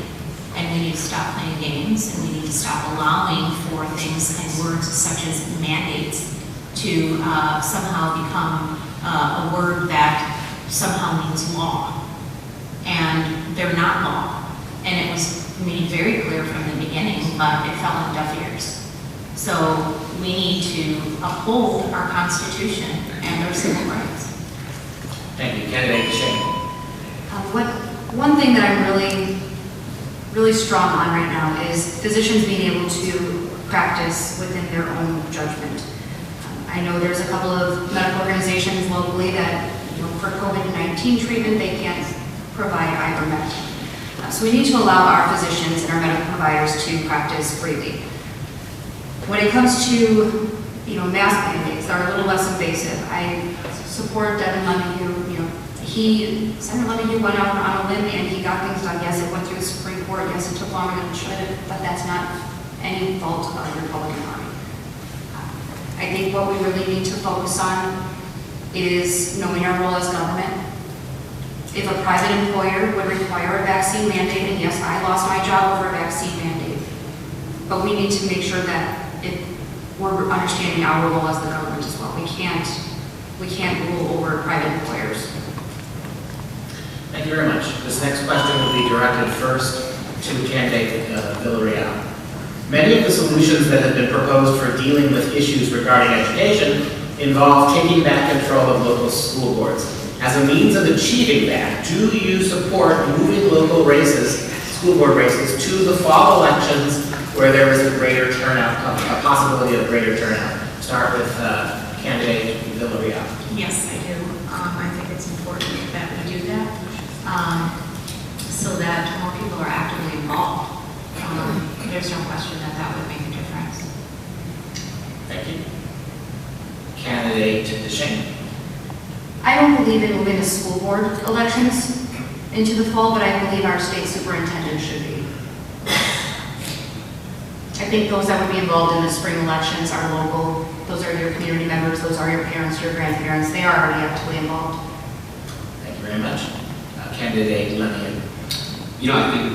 And we need to stop playing games, and we need to stop allowing for things and words such as mandates to somehow become a word that somehow means law. And they're not law. And it was made very clear from the beginning, but it fell on deaf ears. So we need to uphold our Constitution and our civil rights. Thank you. Candidate Shane. One thing that I'm really strong on right now is physicians being able to practice within their own judgment. I know there's a couple of medical organizations locally that, for COVID-19 treatment, they can't provide ivermectin. So we need to allow our physicians and our medical providers to practice freely. When it comes to, mask mandates that are a little less invasive, I support Devin Lemieux. Senator Lemieux went out on a limb and he got things done. Yes, it went through the Supreme Court. Yes, it took longer than it should have, but that's not any fault of the Republican Party. I think what we really need to focus on is knowing our role as government. If a private employer would require a vaccine mandate, and yes, I lost my job over a vaccine mandate, but we need to make sure that we're understanding our role as the government as well. We can't rule over private employers. Thank you very much. This next question will be directed first to candidate Villarreal. Many of the solutions that have been proposed for dealing with issues regarding education involve taking back control of local school boards. As a means of achieving that, do you support moving local races, school board races, to the fall elections where there is a greater turnout, a possibility of greater turnout? Start with candidate Villarreal. Yes, I do. I think it's important that we do that so that more people are actively involved. There's no question that that would make a difference. Thank you. Candidate DeShane. I don't believe in moving the school board elections into the fall, but I believe our state superintendent should be. I think those that would be involved in the spring elections are local. Those are your community members. Those are your parents, your grandparents. They are already actively involved. Thank you very much. Candidate Lemieux. I think,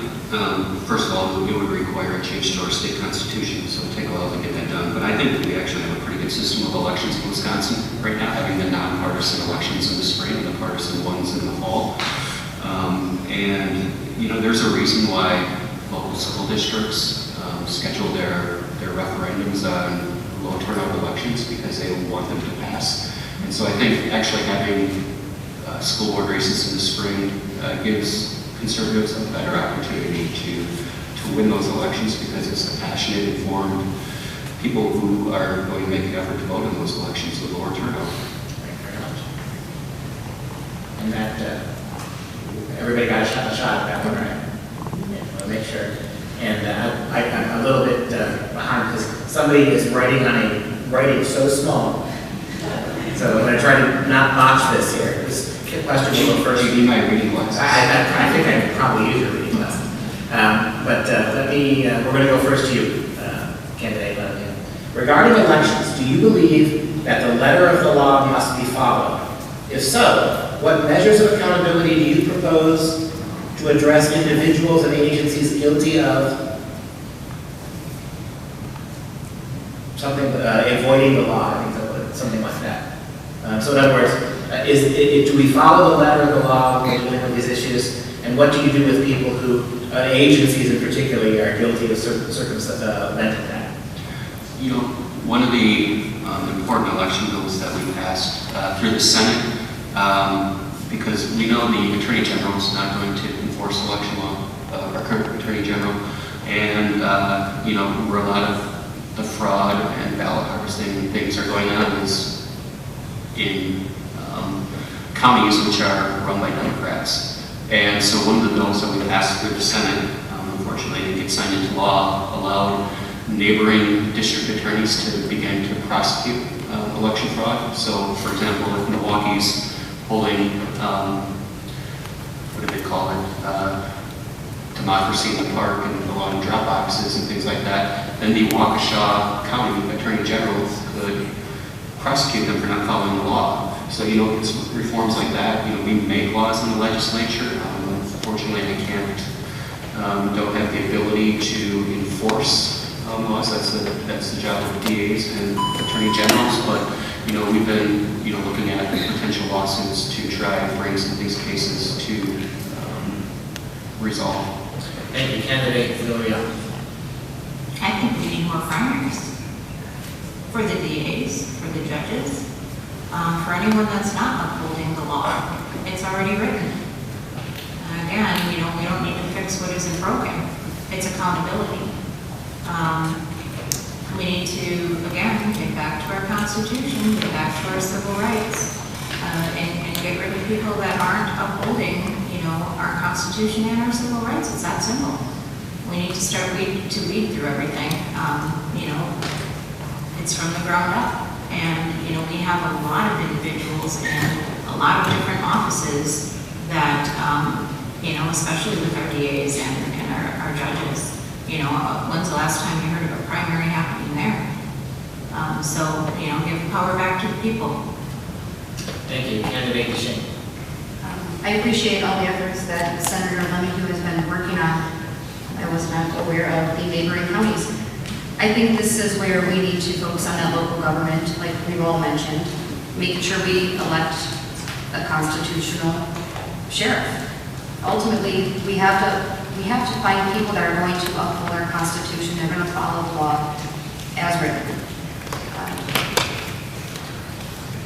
first of all, it would require a change to our state constitution, so it'll take a while to get that done. But I think we actually have a pretty good system of elections in Wisconsin right now, having the nonpartisan elections in the spring and the partisan ones in the fall. There's a reason why local civil districts schedule their referendums on low turnout elections, because they want them to pass. And so I think actually having school board races in the spring gives conservatives a better opportunity to win those elections, because it's the passionate, informed people who are going to make an effort to vote in those elections with lower turnout. Thank you very much. And that, everybody got a shot at that one, right? Yeah, I want to make sure. And I'm a little bit behind because somebody is writing so small. So I'm going to try to not botch this here. This question will go first. You need my reading glasses. I think I could probably use your reading glasses. We're going to go first to you, candidate Lemieux. Regarding elections, do you believe that the letter of the law must be followed? If so, what measures of accountability do you propose to address individuals and agencies guilty of something, avoiding the law, I think something like that. So in other words, do we follow the letter of the law when we're dealing with these issues? And what do you do with people who, agencies in particular, are guilty of circumventing that? You know, one of the important election bills that we passed through the Senate, because we know the Attorney General is not going to enforce election law, our current Attorney General, and you know, where a lot of the fraud and ballot harvesting things are going on is in counties which are run by Democrats. And so one of the bills that we passed through the Senate, unfortunately didn't get signed into law, allowed neighboring district attorneys to begin to prosecute election fraud. So, for example, if Milwaukee's holding, what do they call it, democracy in the park and allowing drop boxes and things like that, then the Waukesha County Attorney General could prosecute them for not following the law. So, you know, it's reforms like that. You know, we make laws in the legislature. Unfortunately, I don't have the ability to enforce laws. That's the job of DAs and attorney generals. But you know, we've been looking at potential lawsuits to try and bring some of these cases to resolve. Thank you, candidate Gloria. I think we need more primaries for the DAs, for the judges, for anyone that's not upholding the law. It's already written. Again, you know, we don't need to fix what isn't broken. It's accountability. We need to, again, get back to our Constitution, get back to our civil rights, and get rid of people that aren't upholding, you know, our Constitution and our civil rights. It's that simple. We need to start weed through everything. You know, it's from the ground up. And, you know, we have a lot of individuals in a lot of different offices that, you know, especially with our DAs and our judges, you know, when's the last time you heard of a primary happening there? So, you know, give power back to the people. Thank you, candidate DeShane. I appreciate all the efforts that Senator Lemieux has been working on. I was not aware of the neighboring counties. I think this is where we need to focus on that local government, like we've all mentioned, making sure we elect a constitutional sheriff. Ultimately, we have to find people that are going to uphold our Constitution. They're going to follow the law as written.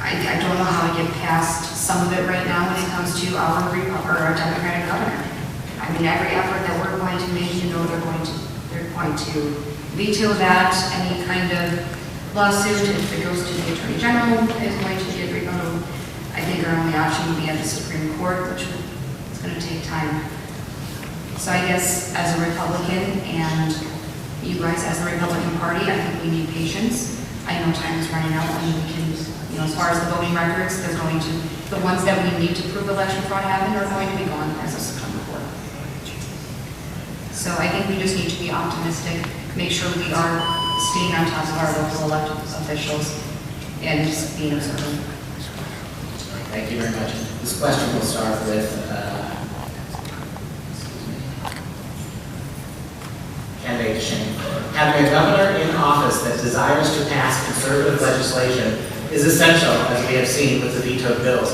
I don't know how to get past some of it right now when it comes to our Democratic governor. I mean, every effort that we're going to make, you know, they're going to veto that. Any kind of lawsuit, if it goes to the Attorney General, is going to get rebutted. I think our only option would be at the Supreme Court, which is going to take time. So I guess as a Republican and you guys as the Republican Party, I think we need patience. I know time is running out and we can, you know, as far as the voting records, the ones that we need to prove election fraud happened are going to be gone as of September 4th. So I think we just need to be optimistic, make sure we are staying on top of our local elected officials and just being observant. Thank you very much. This question will start with candidate DeShane. Having a governor in office that desires to pass conservative legislation is essential, as we have seen with the vetoed bills.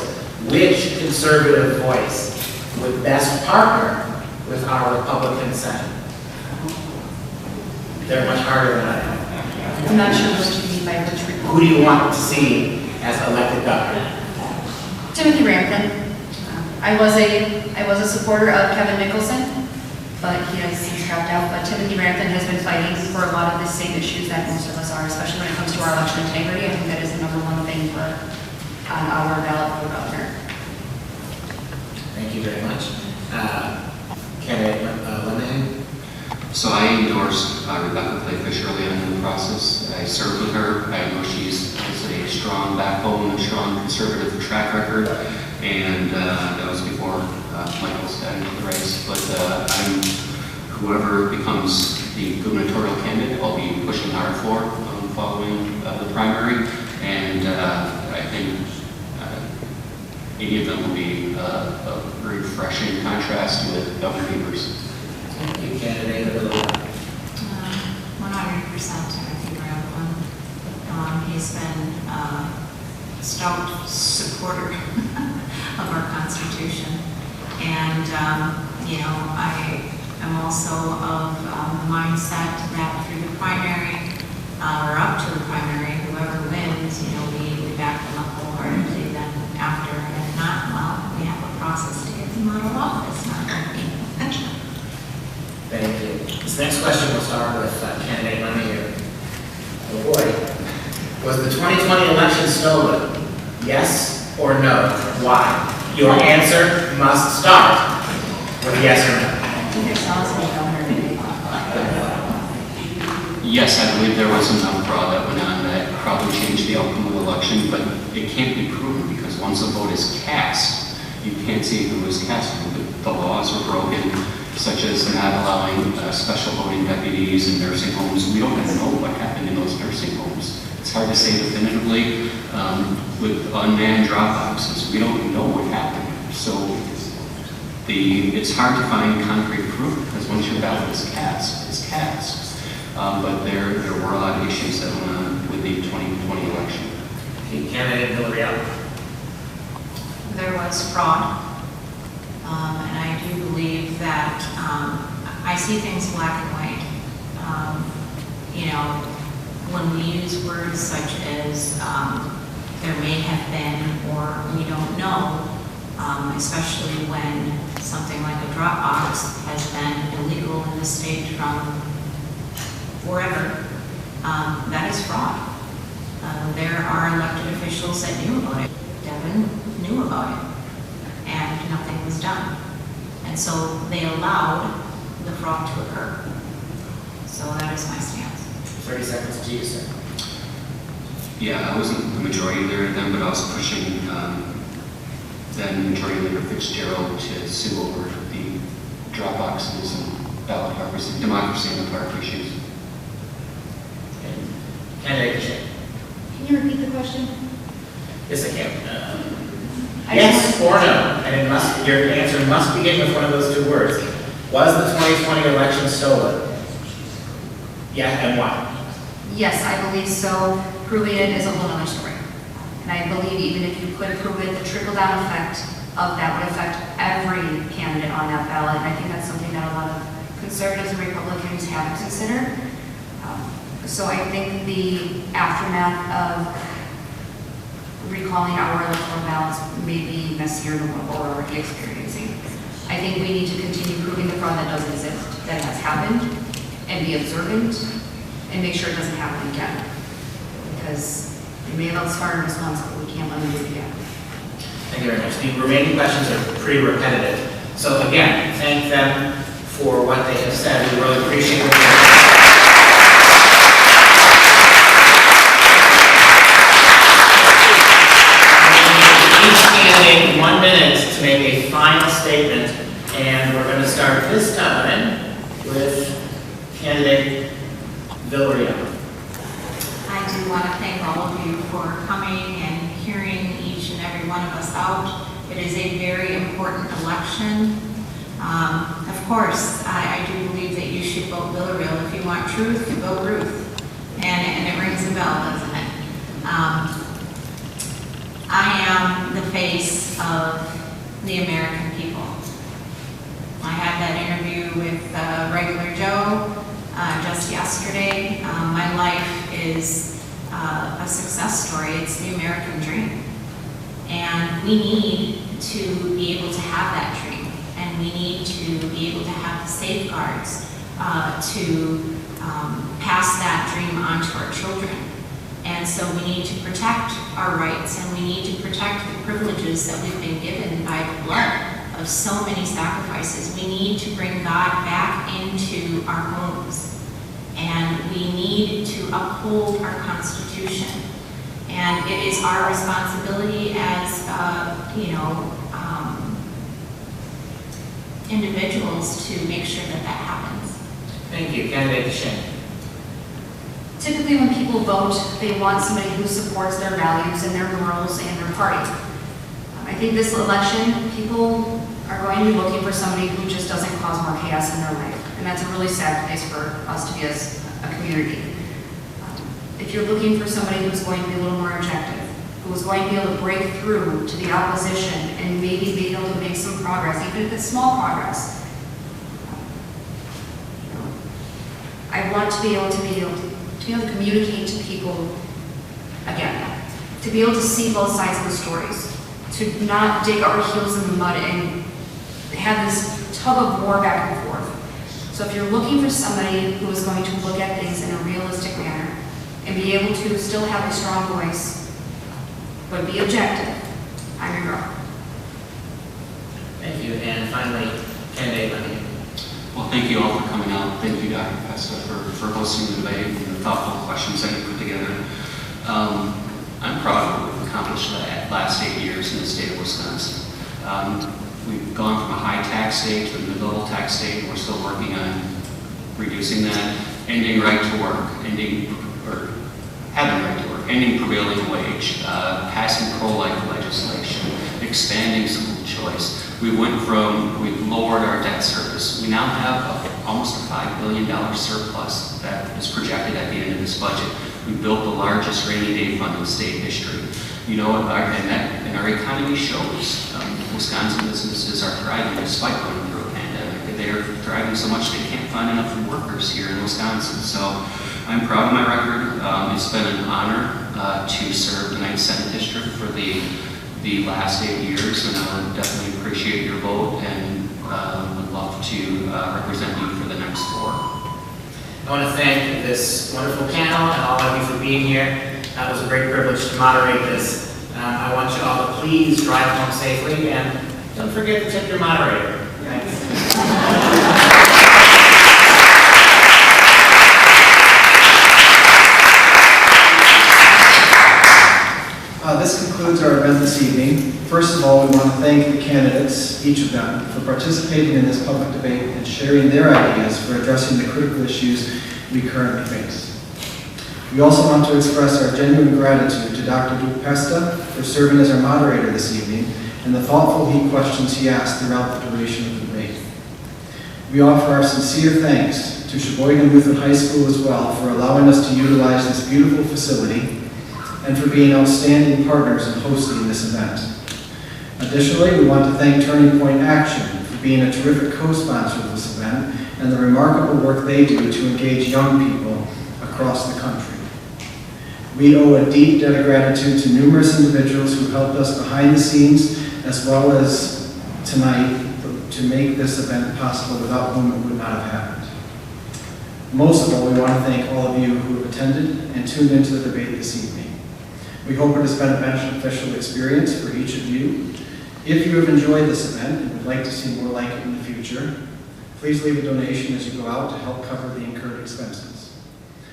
Which conservative voice would best partner with our Republican Senate? They're much harder than I am. I'm not sure what you mean by which Republican. Who do you want to see as elected governor? Timothy Ramthun. I was a supporter of Kevin Nicholson, but he has since dropped out. But Timothy Ramthun has been fighting for a lot of the same issues that most of us are, especially when it comes to our election integrity. I think that is the number one thing on our ballot for governor. Thank you very much. Candidate Lemieux. So I endorsed Rebecca Playfish early on in the process. I served with her. I know she's a strong backbone, a strong conservative track record, and that was before Michael's got into the race. But whoever becomes the gubernatorial candidate, I'll be pushing hard for following the primary, and I think any of them will be a refreshing contrast with Governor Evers. Thank you, candidate. 100% Timothy Ramthun. He's been a stout supporter of our Constitution. And I am also of the mindset that through the primary, or up to the primary, whoever wins, we back them up wholeheartedly. Then after, and if not, well, we have a process to get them out of office. Thank you. This next question will start with candidate Lemmy here. Oh boy. Was the 2020 election stolen? Yes or no? Why? Your answer must start with yes or no. Yes, I believe there was enough fraud that went on that probably changed the outcome of the election, but it can't be proven because once a vote is cast, you can't see who was cast. The laws were broken, such as not allowing special voting deputies in nursing homes. We don't even know what happened in those nursing homes. It's hard to say definitively with unmanned drop boxes. We don't know what happened. So it's hard to find concrete proof because once your ballot is cast, it's cast. But there were a lot of issues that went on with the 2020 election. Candidate Villarreal. There was fraud. And I do believe that I see things black and white. When we use words such as there may have been or we don't know, especially when something like a drop box has been illegal in the state from forever, that is fraud. There are elected officials that knew about it. Devin knew about it. And nothing was done. And so they allowed the fraud to occur. So that is my stance. 30 seconds to you, sir. Yeah, I wasn't the majority leader then, but I was pushing then Majority Leader Fitzgerald to sue over the drop boxes and ballot harvesting, democracy in the park issues. Candidate Shea. Can you repeat the question? Yes, I can. Yes or no, and your answer must begin with one of those two words. Was the 2020 election stolen? Yeah, and why? Yes, I believe so. Proving it is a whole other story. And I believe even if you could prove it, the trickle-down effect of that would affect every candidate on that ballot. And I think that's something that a lot of conservatives and Republicans haven't considered. So I think the aftermath of recalling our electoral ballots may be messier than what we're already experiencing. I think we need to continue proving the fraud that does exist, that it has happened, and be observant, and make sure it doesn't happen again. Because we may have outsmarted us once, but we can't let them do it again. Thank you very much. The remaining questions are pretty repetitive. So again, thank them for what they have said. We really appreciate it. Each candidate 1 minute to make a final statement, and we're going to start this time with candidate Villarreal. I do want to thank all of you for coming and hearing each and every one of us out. It is a very important election. Of course, I do believe that you should vote Villarreal. If you want truth, vote Ruth. And it rings a bell, doesn't it? I am the face of the American people. I had that interview with Regular Joe just yesterday. My life is a success story. It's the American dream. And we need to be able to have that dream. And we need to be able to have the safeguards to pass that dream on to our children. And so we need to protect our rights, and we need to protect the privileges that we've been given by the blood of so many sacrifices. We need to bring God back into our homes, and we need to uphold our Constitution. And it is our responsibility as, individuals to make sure that that happens. Thank you. Candidate Shane. Typically when people vote, they want somebody who supports their values and their morals and their party. I think this election, people are going to be looking for somebody who just doesn't cause more chaos in their life. And that's a really sad place for us to be as a community. If you're looking for somebody who's going to be a little more objective, who's going to be able to break through to the opposition and maybe be able to make some progress, even if it's small progress, I want to be able to communicate to people again, to be able to see both sides of the stories, to not dig our heels in the mud and have this tug of war back and forth. So if you're looking for somebody who is going to look at things in a realistic manner and be able to still have a strong voice, but be objective, I'm your girl. Thank you. And finally, candidate Lenny. Well, thank you all for coming out. Thank you, Dr. Pesta, for hosting the debate and the thoughtful questions that you put together. I'm proud of what we've accomplished the last 8 years in the state of Wisconsin. We've gone from a high tax state to a mid-level tax state, and we're still working on reducing that, ending right to work, having right to work, ending prevailing wage, passing pro-life legislation, expanding school choice. We've lowered our debt service. We now have almost a $5 billion surplus that is projected at the end of this budget. We built the largest rainy day fund in state history. You know, and our economy shows. Wisconsin businesses are thriving despite going through a pandemic. They are thriving so much they can't find enough workers here in Wisconsin. So I'm proud of my record. It's been an honor to serve the 9th Senate District for the last 8 years, and I would definitely appreciate your vote and would love to represent you for the next 4. I want to thank this wonderful panel and all of you for being here. That was a great privilege to moderate this. I want you all to please drive home safely, and don't forget to tip your moderator. Thanks. This concludes our event this evening. First of all, we want to thank the candidates, each of them, for participating in this public debate and sharing their ideas for addressing the critical issues we currently face. We also want to express our genuine gratitude to Dr. Duke Pesta for serving as our moderator this evening and the thoughtful questions he asked throughout the duration of the debate. We offer our sincere thanks to Sheboygan Lutheran High School as well for allowing us to utilize this beautiful facility and for being outstanding partners in hosting this event. Additionally, we want to thank Turning Point Action for being a terrific co-sponsor of this event and the remarkable work they do to engage young people across the country. We owe a deep debt of gratitude to numerous individuals who helped us behind the scenes as well as tonight to make this event possible, without whom it would not have happened. Most of all, we want to thank all of you who have attended and tuned into the debate this evening. We hope it has been a beneficial experience for each of you. If you have enjoyed this event and would like to see more like it in the future, please leave a donation as you go out to help cover the incurred expenses.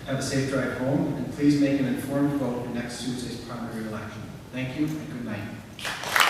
Have a safe drive home, and please make an informed vote in next Tuesday's primary election. Thank you, and good night.